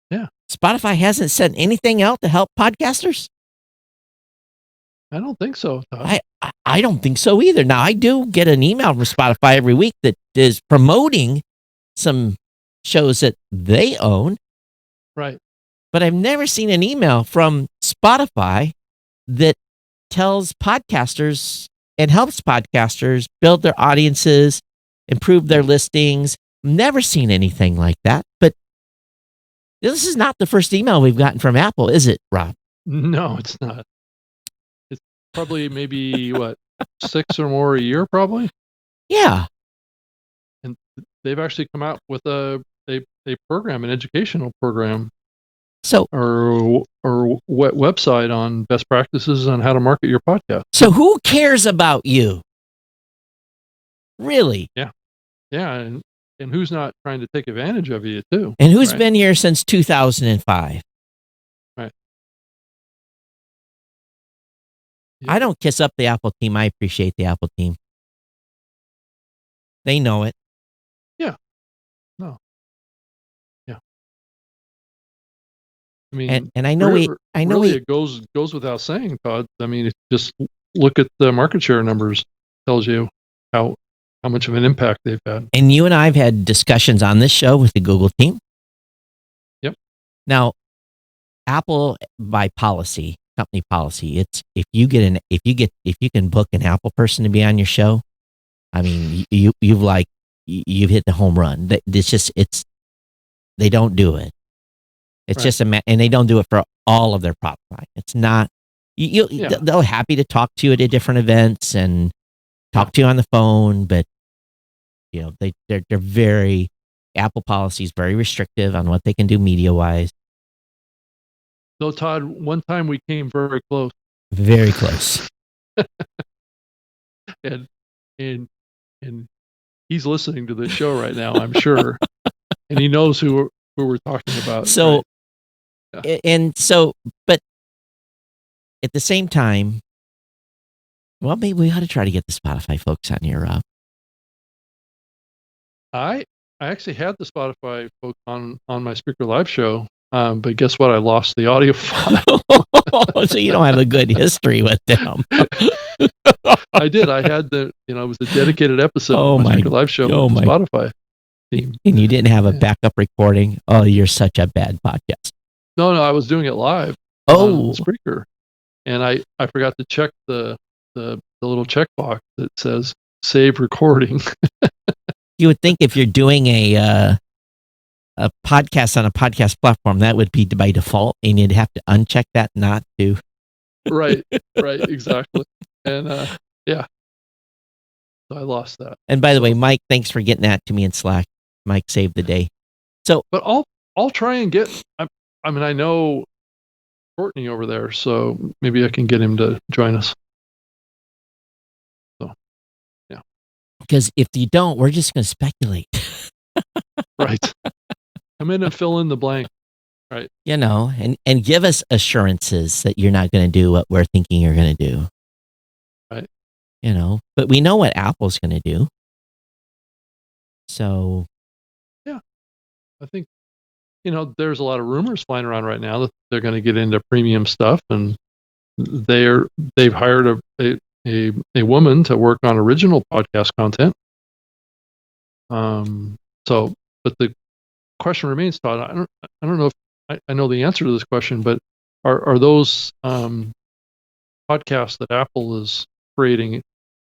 Yeah. Spotify hasn't sent anything out to help podcasters? I don't think so, Todd. I don't think so either. Now, I do get an email from Spotify every week that is promoting some shows that they own. Right. But I've never seen an email from Spotify that tells podcasters and helps podcasters build their audiences, improve their listings. Never seen anything like that. But this is not the first email we've gotten from Apple, is it, Rob? No, it's not. It's probably maybe, 6 or more a year, probably? Yeah. And they've actually come out with a program, an educational program, So, or website on best practices on how to market your podcast. so who cares about you? Really? Yeah, and who's not trying to take advantage of you too? And who's right? been here since 2005? Right. I don't kiss up the Apple team. I appreciate the Apple team. They know it. Yeah. No. Yeah. I mean, And I know it goes without saying, Todd. I mean, just look at the market share numbers. Tells you how much of an impact they've had. And you and I have had discussions on this show with the Google team. Yep. Now, Apple by policy, company policy, it's if you can book an Apple person to be on your show, I mean, you've hit the home run. They don't do it. It's just and they don't do it for all of their product line. It's not they'll happy to talk to you at different events and talk to you on the phone, but they're very, Apple policy is very restrictive on what they can do media wise. So Todd, one time we came very close. Very close. and he's listening to this show right now, I'm sure. And he knows who we're talking about. So, right? But at the same time, well, maybe we ought to try to get the Spotify folks on here, Rob. I actually had the Spotify folks on my Speaker Live show, but guess what? I lost the audio file. So you don't have a good history with them. I did. I had it was a dedicated episode of my Speaker Live show with the Spotify team. And you didn't have a backup recording? Oh, you're such a bad podcast. No, I was doing it live on Spreaker. And I forgot to check the little checkbox that says save recording. You would think if you're doing a podcast on a podcast platform, that would be by default, and you'd have to uncheck that not to. Right, exactly. And so I lost that. And by the way, Mike, thanks for getting that to me in Slack. Mike saved the day. So, but I'll try and get. I mean, I know Courtney over there, so maybe I can get him to join us. So, yeah. Because if you don't, we're just going to speculate. Right. Come in and fill in the blank. Right. And give us assurances that you're not going to do what we're thinking you're going to do. Right. But we know what Apple's going to do. So. Yeah. I think, there's a lot of rumors flying around right now that they're going to get into premium stuff, and they've hired a woman to work on original podcast content. But the question remains, Todd. I don't know if I know the answer to this question, but are those podcasts that Apple is creating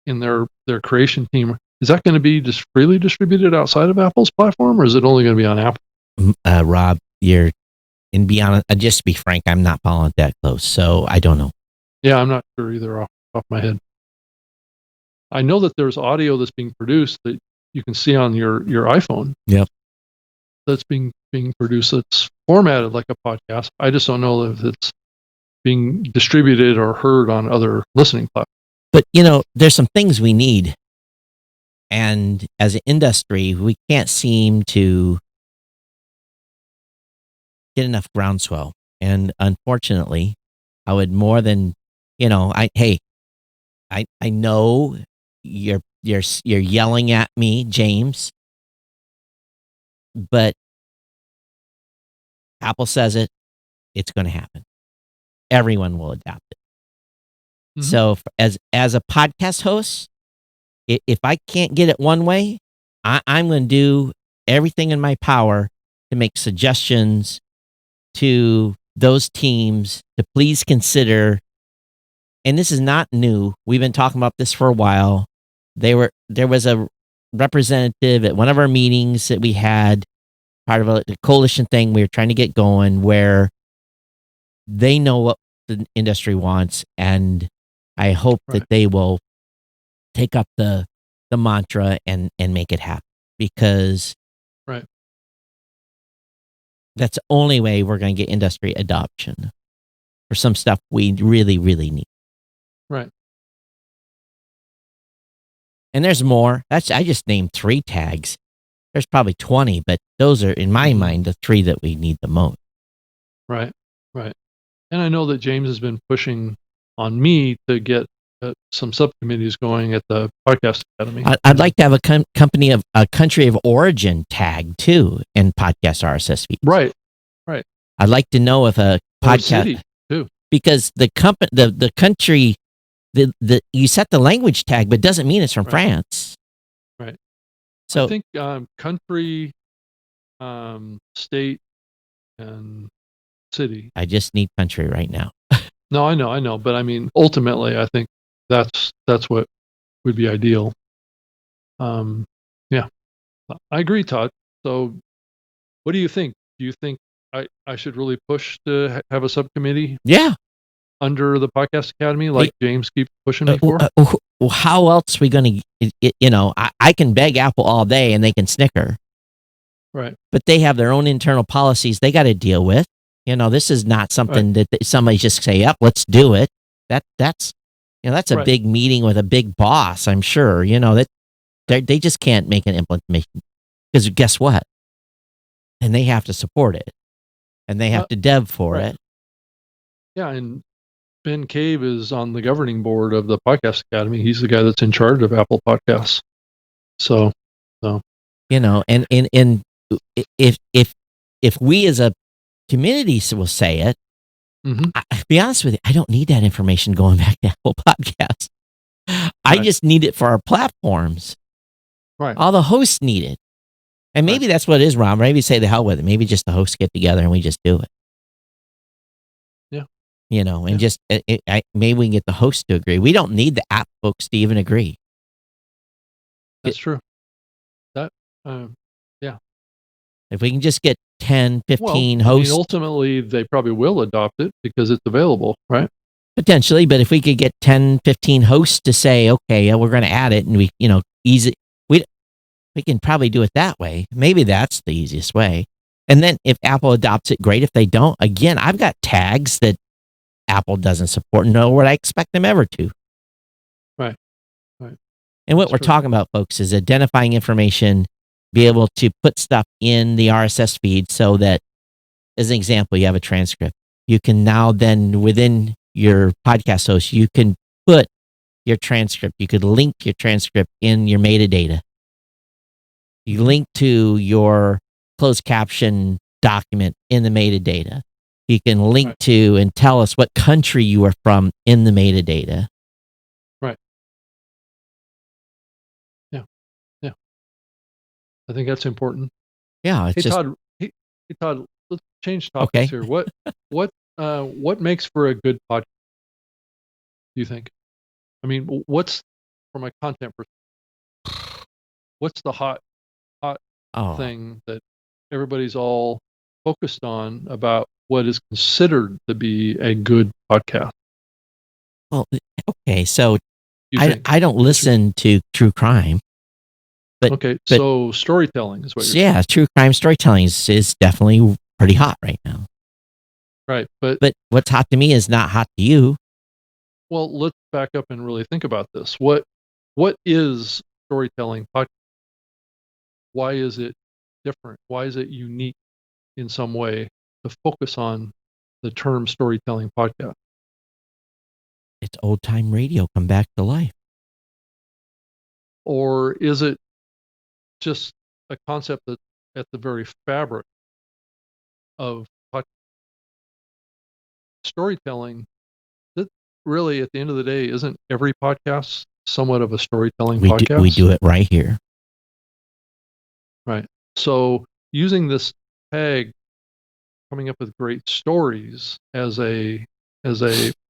in their creation team, is that going to be just freely distributed outside of Apple's platform, or is it only going to be on Apple? Rob, and be honest, just to be frank, I'm not following it that close, so I don't know. Yeah, I'm not sure either off my head. I know that there's audio that's being produced that you can see on your iPhone. Yep. That's being produced. That's formatted like a podcast. I just don't know if it's being distributed or heard on other listening platforms. But, there's some things we need. And as an industry, we can't seem to get enough groundswell. And unfortunately, I would more than, I know you're yelling at me, James, but Apple says it's going to happen. Everyone will adopt it. Mhm. So as a podcast host, if I can't get it one way, I'm going to do everything in my power to make suggestions to those teams to please consider. And this is not new. We've been talking about this for a while. There was a representative at one of our meetings that we had, part of a coalition thing we were trying to get going, where they know what the industry wants, and I hope that Right. they will take up the mantra and make it happen, because Right. that's the only way we're going to get industry adoption for some stuff we really, really need. Right. And there's more. I just named 3 tags. There's probably 20, but those are, in my Mhm. mind, the 3 that we need the most. Right. Right. And I know that James has been pushing on me to get some subcommittees going at the Podcast Academy. I'd like to have a country of origin tag too in podcast RSS feeds. Right. Right. I'd like to know if a Or podcast, city too. because the country, you set the language tag, but it doesn't mean it's from Right. France. Right. So I think country, state, and city. I just need country right now. No, I know, but I mean, ultimately, I think that's what would be ideal. Yeah, I agree, Todd. So, what do you think? Do you think I should really push to have a subcommittee Yeah. under the Podcast Academy, like James keeps pushing me for? How else are we going to, I can beg Apple all day and they can snicker, Right. but they have their own internal policies they got to deal with. This is not something that somebody just say, "Yep, let's do it." That's a Right. big meeting with a big boss. I'm sure that they just can't make an implementation, because guess what? And they have to support it, and they have to dev for right. it. Yeah, and Ben Cave is on the governing board of the Podcast Academy. He's the guy that's in charge of Apple Podcasts. So, and if we as a community will say it, mhm. to be honest with you, I don't need that information going back to Apple Podcasts. I Right. just need it for our platforms. Right. All the hosts need it. And maybe that's what it is, Ron. Maybe say the hell with it. Maybe just the hosts get together and we just do it. Yeah. And just maybe we can get the hosts to agree. We don't need the app folks to even agree. That's true. That, yeah. If we can just get 10, 15 Well, I mean, hosts, ultimately, they probably will adopt it because it's available, right? potentially, but if we could get 10, 15 hosts to say, okay, yeah, we're going to add it, and we, easy, we can probably do it that way. Maybe that's the easiest way. And then if Apple adopts it, great. If they don't, again, I've got tags that Apple doesn't support, nor would I expect them ever to. Right. Right. And what That's we're true. talking about, folks, is identifying information, be able to put stuff in the RSS feed so that, as an example, you have a transcript. You can now then, within your podcast host, you can put your transcript. You could link your transcript in your metadata. You link to your closed caption document in the metadata. You can link to and tell us what country you are from in the metadata. Right. Yeah. Yeah. I think that's important. Yeah, it's Hey, just Todd. Hey, Todd. Let's change topics here. What makes for a good podcast? Do you think? I mean, what's from a content perspective? What's the hot thing that everybody's all focused on about what is considered to be a good podcast? Well, okay, so You I think? don't listen to true crime, but Okay, so storytelling is what you're saying. yeah, true crime storytelling is definitely pretty hot right now. Right, but But what's hot to me is not hot to you. Well, let's back up and really think about this. What is storytelling podcast? Why is it different? Why is it unique in some way to focus on the term storytelling podcast? It's old time radio come back to life. Or is it just a concept that at the very fabric of storytelling that really at the end of the day isn't every podcast somewhat of a storytelling podcast? We do it right here. Right. So using this tag, coming up with great stories as a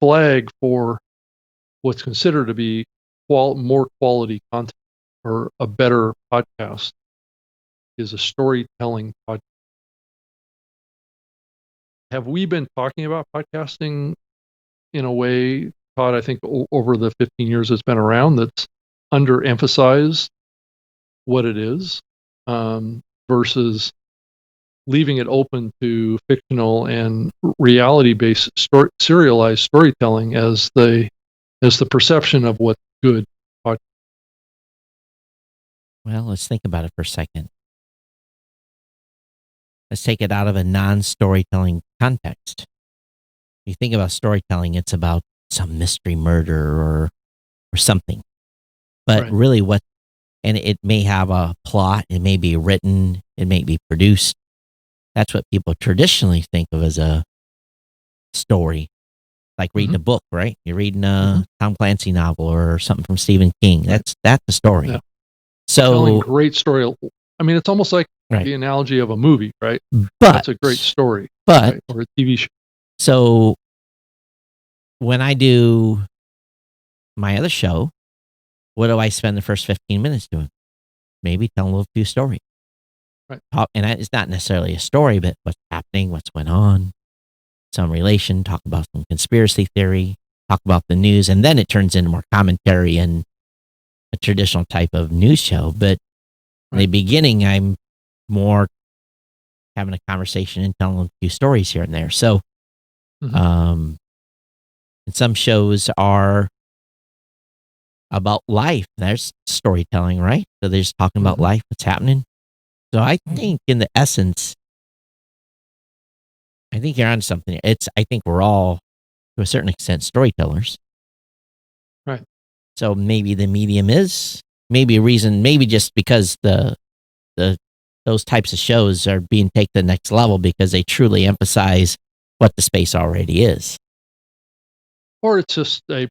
flag for what's considered to be more quality content or a better podcast is a storytelling podcast. Have we been talking about podcasting in a way, Todd, I think over the 15 years it's been around, that's underemphasized what it is, versus leaving it open to fictional and reality-based serialized storytelling as the perception of what's good. Well, let's think about it for a second. Let's take it out of a non-storytelling context. You think about storytelling, it's about some mystery murder or something. But Right. really and it may have a plot, it may be written, it may be produced. That's what people traditionally think of as a story. Like reading a book, right? You're reading a Tom Clancy novel or something from Stephen King. Right. That's a story. Yeah. So Telling great story. I mean, it's almost like right. the analogy of a movie, right? But that's a great story, but right? Or a TV show. So when I do my other show, what do I spend the first 15 minutes doing? Maybe telling a little few stories. Right. And it's not necessarily a story, but what's happening, what's going on, some relation, talk about some conspiracy theory, talk about the news, and then it turns into more commentary and a traditional type of news show. But in the beginning, I'm more having a conversation and telling a few stories here and there. So, and some shows are about life. There's storytelling, right? So they're just talking about life, what's happening. So I think in the essence, I think you're onto something. I think we're all, to a certain extent, storytellers. Right. So maybe the medium is maybe a reason, maybe just because those types of shows are being taken to the next level because they truly emphasize what the space already is. Or it's just a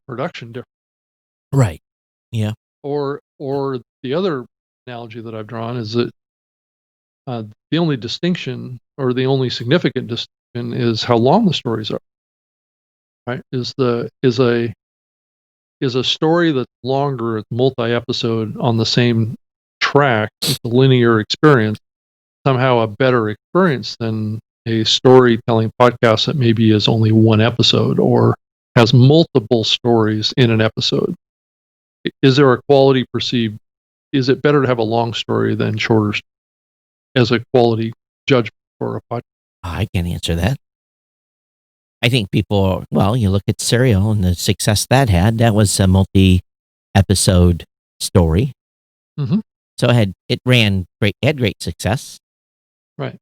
production difference. Right. Yeah. Or the other analogy that I've drawn is that the only distinction or the only significant distinction is how long the stories are. Right? Is a story that's longer, it's multi-episode on the same track, it's a linear experience, somehow a better experience than a storytelling podcast that maybe is only one episode or has multiple stories in an episode? Is there a quality perceived? Is it better to have a long story than shorter as a quality judgment for a podcast? I can't answer that. I think people, well, you look at Serial and the success that had, that was a multi-episode story. So it had great success. Right.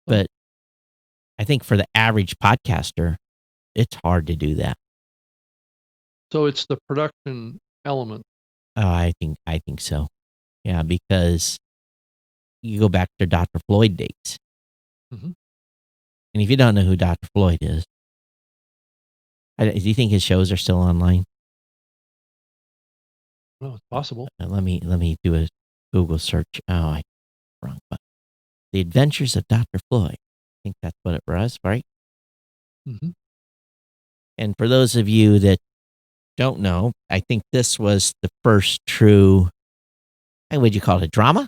But I think for the average podcaster, it's hard to do that. So it's the production element. I think so. Yeah, because you go back to Dr. Floyd dates. And if you don't know who Dr. Floyd is, do you think his shows are still online? No, it's possible. Let me do a Google search. Oh, I wrong button. The Adventures of Dr. Floyd. I think that's what it was, right? And for those of you that don't know, I think this was the first true, what would you call it, drama?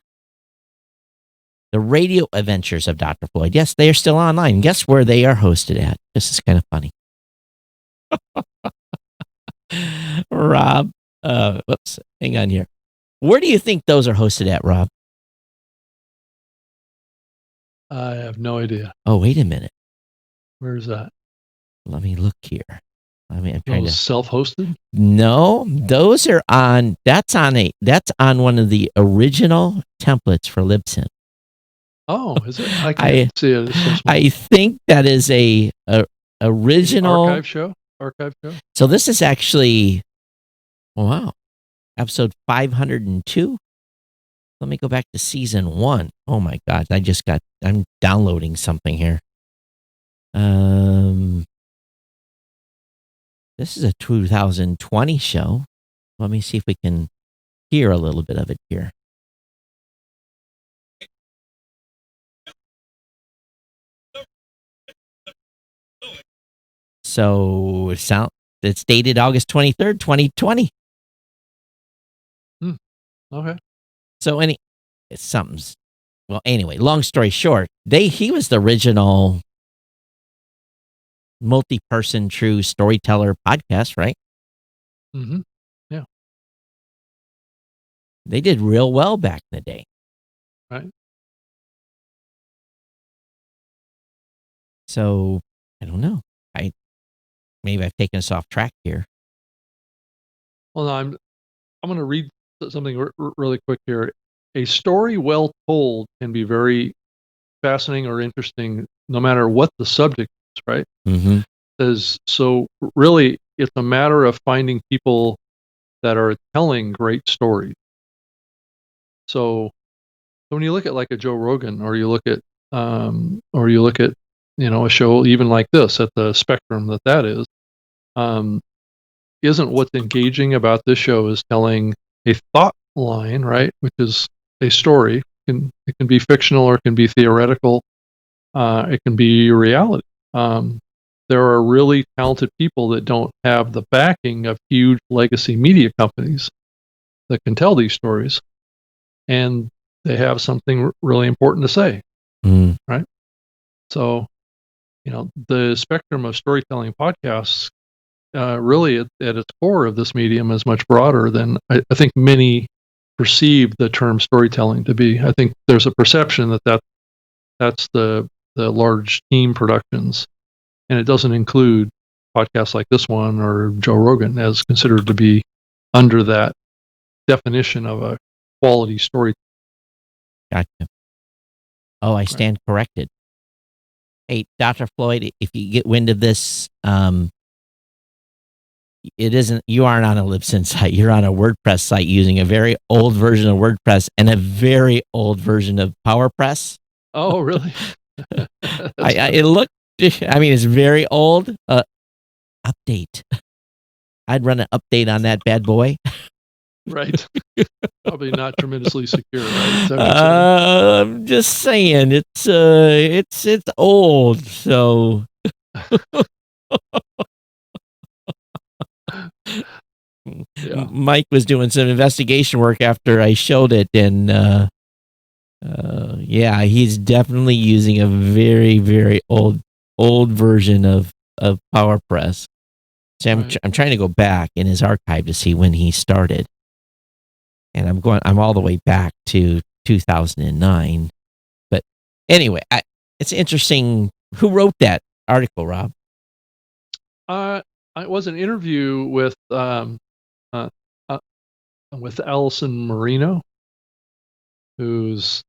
The Radio Adventures of Dr. Floyd. Yes, they are still online. Guess where they are hosted at? This is kind of funny. Rob, whoops, hang on here. Where do you think those are hosted at, Rob? I have no idea. Oh, wait a minute. Where's that? Let me look here. I mean, I'm trying Those to. self-hosted? No, those are on. That's on one of the original templates for Libsyn. Oh, is it? I I can't see it. It's so small. I think that is a original. Archive show. So this is actually, wow, episode 502. Let me go back to season 1. Oh my God, I'm downloading something here. This is a 2020 show. Let me see if we can hear a little bit of it here. So it's dated August 23rd, 2020. Okay. So anyway, long story short, he was the original multi-person true storyteller podcast, right? Mm-hmm. Yeah. They did real well back in the day. Right. So I don't know. Maybe I've taken us off track here. Well, no, I'm going to read something really quick here. A story well told can be very fascinating or interesting, no matter what the subject is. Right. Mm-hmm. So really, it's a matter of finding people that are telling great stories. So when you look at like a Joe Rogan, or you look at a show even like this at the spectrum that is, isn't what's engaging about this show is telling a thought line, right? Which is a story. It can be fictional or it can be theoretical. It can be reality. There are really talented people that don't have the backing of huge legacy media companies that can tell these stories, and they have something really important to say, right? So, the spectrum of storytelling podcasts, really at its core of this medium is much broader than I think many perceive the term storytelling to be. I think there's a perception that's the large team productions, and it doesn't include podcasts like this one or Joe Rogan as considered to be under that definition of a quality story. Gotcha. Oh, I Right. stand corrected. Hey, Dr. Floyd, if you get wind of this, you aren't on a Libsyn site. You're on a WordPress site using a very old version of WordPress and a very old version of PowerPress. Oh, really? It's very old. Update. I'd run an update on that bad boy. Right. Probably not tremendously secure, right? I'm just saying it's old, so Yeah. Mike was doing some investigation work after I showed it, and yeah, he's definitely using a very, very old version of PowerPress. So I'm trying to go back in his archive to see when he started, and I'm all the way back to 2009. But anyway, it's interesting. Who wrote that article, Rob? It was an interview with Allison Marino, who's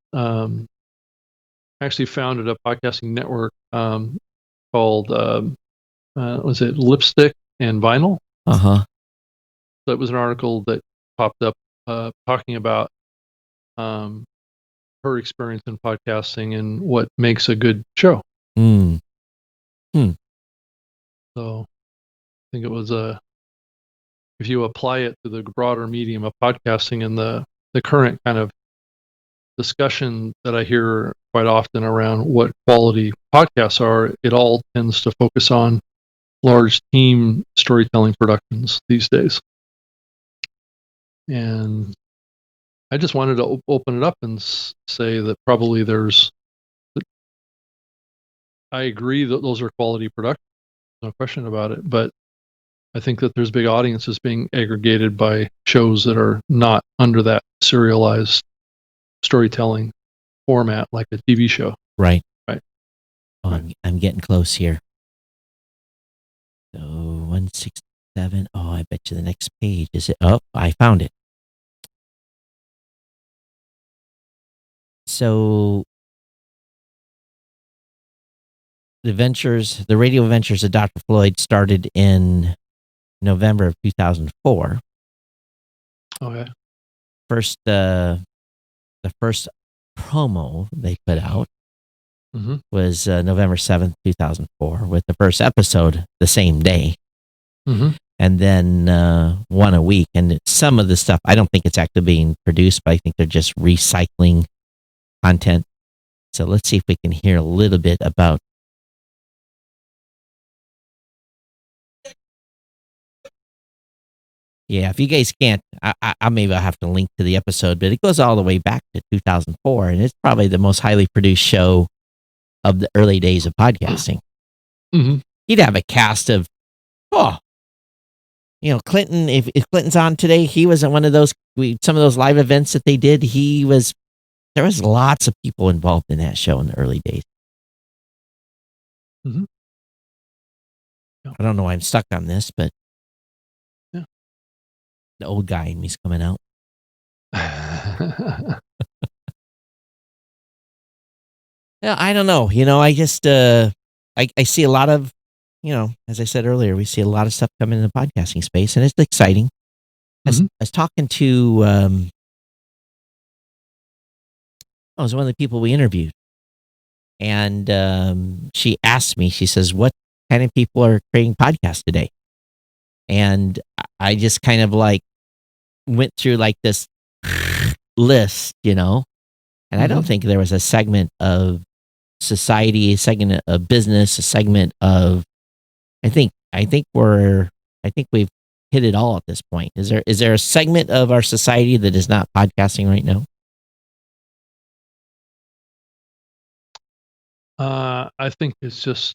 actually founded a podcasting network called was it Lipstick and Vinyl? Uh-huh. So it was an article that popped up talking about her experience in podcasting and what makes a good show. Hmm. So I think it was if you apply it to the broader medium of podcasting and the current kind of discussion that I hear quite often around what quality podcasts are, it all tends to focus on large team storytelling productions these days. And I just wanted to open it up and say that probably I agree that those are quality productions, no question about it. But I think that there's big audiences being aggregated by shows that are not under that serialized storytelling format like a TV show. Right. Right. Oh, I'm getting close here. 167. Oh, I bet you the next page is it. Oh, I found it. So the radio ventures of Dr. Floyd started in November of 2004. Okay. The first promo they put out was November 7th, 2004, with the first episode the same day. And then one a week. And some of the stuff, I don't think it's actually being produced, but I think they're just recycling content. So let's see if we can hear a little bit about. Yeah, if you guys can't, I maybe I'll have to link to the episode, but it goes all the way back to 2004, and it's probably the most highly produced show of the early days of podcasting. He'd have a cast of, Clinton. If Clinton's on today, he was at one of those some of those live events that they did. There was lots of people involved in that show in the early days. I don't know why I'm stuck on this, but the old guy in me's coming out. Yeah, I don't know. I just I see a lot of, as I said earlier, we see a lot of stuff coming in the podcasting space, and it's exciting. I was talking to it was one of the people we interviewed, and she asked me, she says, what kind of people are creating podcasts today? And I just kind of went through this list, and I don't think there was a segment of society, a segment of business, a segment of, I think we've hit it all at this point. Is there a segment of our society that is not podcasting right now? I think it's just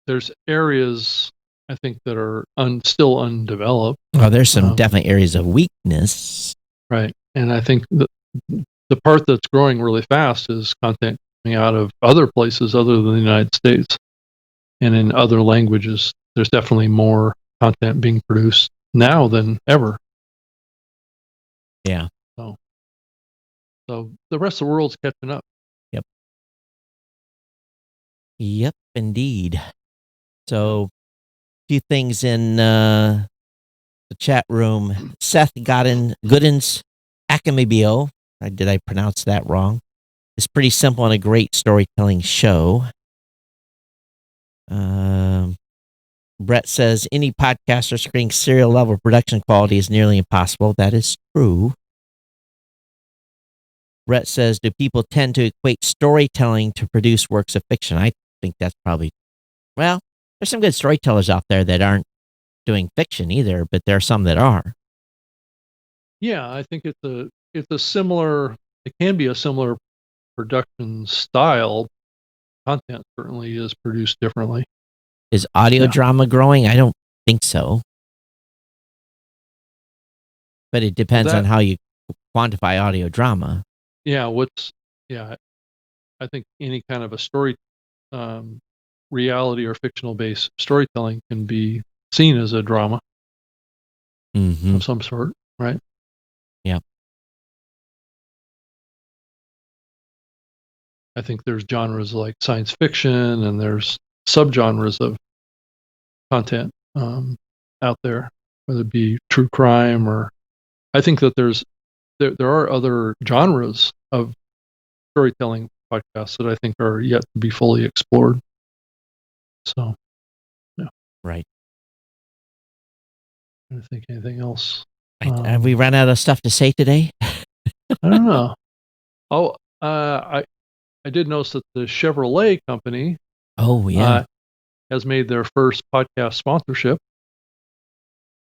there's areas I think that are still undeveloped. Oh, there's some definite areas of weakness, right? And I think the part that's growing really fast is content coming out of other places other than the United States, and in other languages. There's definitely more content being produced now than ever. Yeah. So the rest of the world's catching up. Yep, indeed. So, a few things in the chat room. Seth Goodens Akamibio, did I pronounce that wrong? It's pretty simple and a great storytelling show. Brett says, any podcaster screening serial level production quality is nearly impossible. That is true. Brett says, do people tend to equate storytelling to produce works of fiction? I think that's probably, well, there's some good storytellers out there that aren't doing fiction either, but there are some that are. Yeah, I think it can be a similar production style. Content certainly is produced differently. Is audio drama growing? I don't think so. But it depends on how you quantify audio drama. Yeah, I think any kind of a story, reality or fictional based storytelling can be seen as a drama of some sort, right? Yeah. I think there's genres like science fiction, and there's subgenres of content out there, whether it be true crime, or I think that there are other genres of storytelling podcasts that I think are yet to be fully explored. So, yeah. Right. I don't think anything else. Have we run out of stuff to say today? I don't know. Oh, I did notice that the Chevrolet company has made their first podcast sponsorship.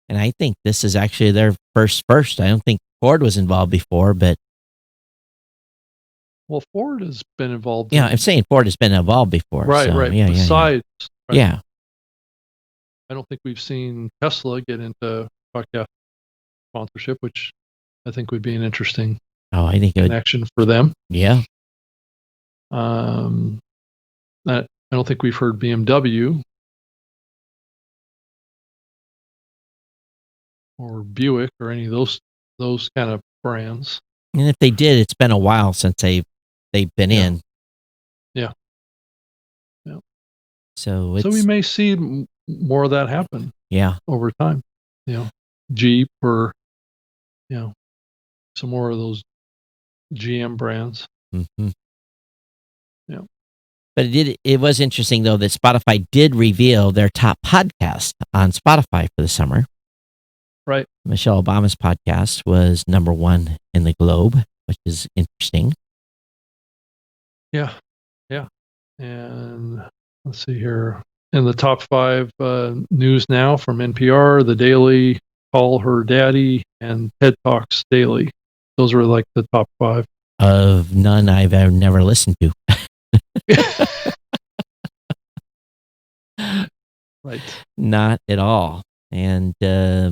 And I think this is actually their first. I don't think Ford was involved before, but. Well, Ford has been involved. Yeah, I'm saying Ford has been involved before. Right, so, right. Yeah, Besides, right. Yeah. I don't think we've seen Tesla get into podcast sponsorship, which I think would be an interesting connection for them. Yeah. I don't think we've heard BMW or Buick or any of those kind of brands. And if they did, it's been a while since they've been Yeah. in. Yeah. Yeah. So So we it's may see more of that happen yeah. over time. Jeep or some more of those GM brands. Mhm. Yeah. But it was interesting though that Spotify did reveal their top podcast on Spotify for the summer. Right. Michelle Obama's podcast was number 1 in the globe, which is interesting. Yeah. Yeah. And let's see here. In the top 5, News Now from NPR, The Daily, Call Her Daddy, and TED Talks Daily. Those were like the top 5. Of none I've ever never listened to. Right. Not at all. And there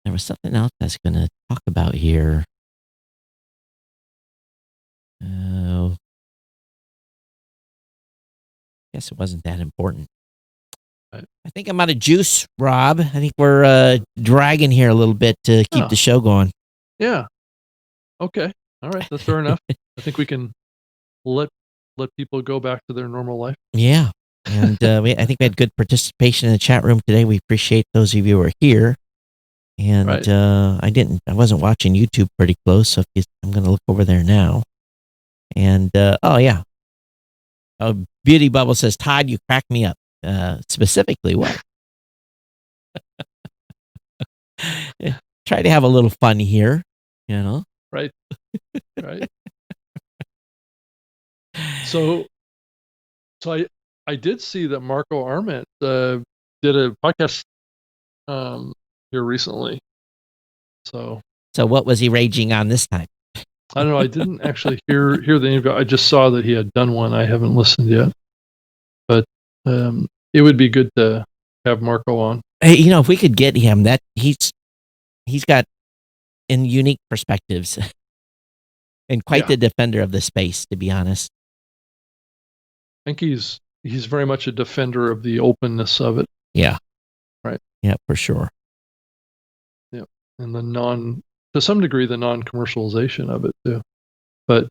was something else I was going to talk about here. I guess it wasn't that important. Right. I think I'm out of juice, Rob. I think we're dragging here a little bit to keep the show going. Yeah. Okay. All right. That's fair enough. I think we can let people go back to their normal life. Yeah. And I think we had good participation in the chat room today. We appreciate those of you who are here. And Right. I wasn't watching YouTube pretty close, so I'm going to look over there now. And oh yeah, Beauty Bubble says, Todd, you crack me up. Specifically, what? Try to have a little fun here, you know. Right. Right. So I did see that Marco Arment did a podcast here recently. So what was he raging on this time? I don't know. I didn't actually hear the interview. I just saw that he had done one. I haven't listened yet, but it would be good to have Marco on. Hey, if we could get him, that he's got unique perspectives and quite the defender of the space, to be honest. I think he's very much a defender of the openness of it. Yeah. Right. Yeah, for sure. Yeah, and to some degree the non-commercialization of it too. But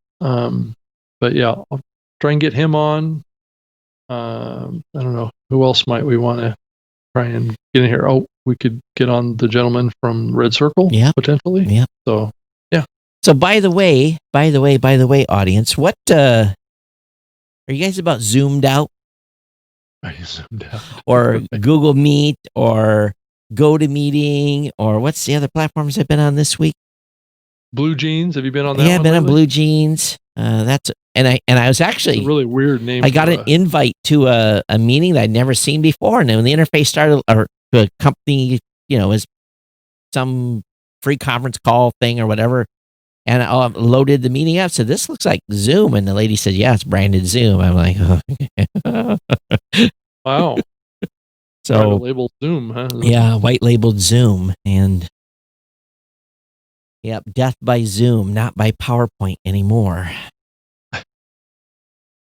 yeah, I'll try and get him on. I don't know who else might we want to try and get in here. Oh, we could get on the gentleman from Red Circle, potentially. Yeah. So yeah. So by the way, audience, what are you guys about zoomed out? Are you zoomed out? Or Google Meet or GoToMeeting or what's the other platforms I've been on this week? Blue Jeans. Have you been on that? Yeah, I've been on Blue Jeans. I was actually a really weird name. I got an invite to a meeting that I'd never seen before, and then when the interface started, or the company, was some free conference call thing or whatever, and I loaded the meeting up. Said, "This looks like Zoom," and the lady said, "Yeah, it's branded Zoom." I'm like, oh. Wow. So labeled Zoom, huh? Yeah, white labeled Zoom, and yep, death by Zoom, not by PowerPoint anymore.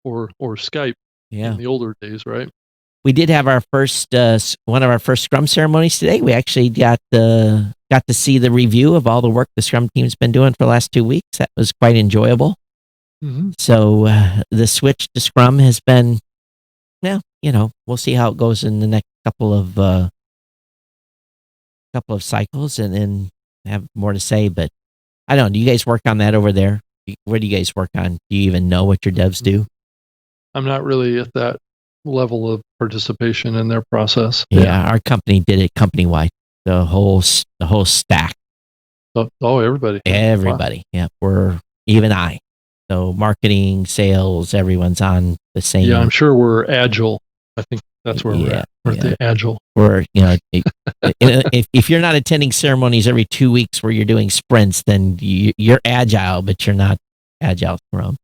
Or Skype. Yeah. In the older days, right? We did have our first one of our first Scrum ceremonies today. We actually got to see the review of all the work the Scrum team's been doing for the last 2 weeks. That was quite enjoyable. Mm-hmm. So the switch to Scrum has been, we'll see how it goes in the next couple of cycles, and then have more to say. But I don't know. Do you guys work on that over there? Where do you guys work on? Do you even know what your devs do? I'm not really at that level of participation in their process. Yeah, our company did it company-wide. The whole stack. Oh, everybody. Everybody. Wow. Yeah, we're even I. So marketing, sales, everyone's on the same. Yeah, I'm sure we're agile. I think that's where we're at. We're the agile. We're, if you're not attending ceremonies every 2 weeks where you're doing sprints, then you're agile, but you're not agile Scrum.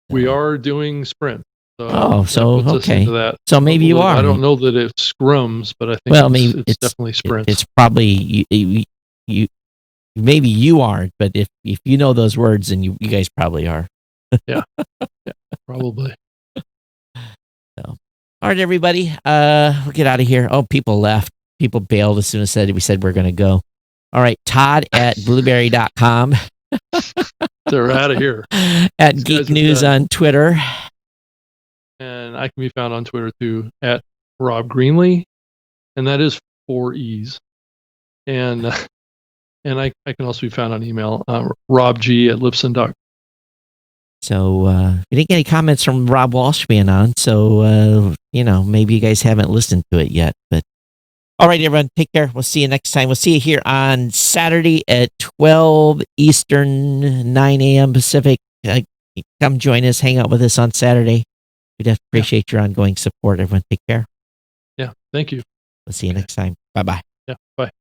We are doing sprints. So okay. That. So maybe you are. I don't know that it's scrums, but I think it's definitely sprints. It's probably you. Maybe you aren't, but if you know those words, then you guys probably are. Yeah, probably. So, all right, everybody. We'll get out of here. Oh, people left. People bailed as soon as we said we're going to go. All right, Todd at blueberry.com. They're out of here. At These Geek guys are News done. on Twitter. And I can be found on Twitter too at Rob Greenlee, and that is 4 E's. And I can also be found on email, robg@libsyn.com. So we didn't get any comments from Rob Walsh being on, so maybe you guys haven't listened to it yet. But all right, everyone, take care. We'll see you next time. We'll see you here on Saturday at 12 Eastern, 9 a.m. Pacific. Come join us, hang out with us on Saturday. We'd appreciate your ongoing support. Everyone, take care. Yeah, thank you. We'll see you next time. Bye-bye. Yeah, bye.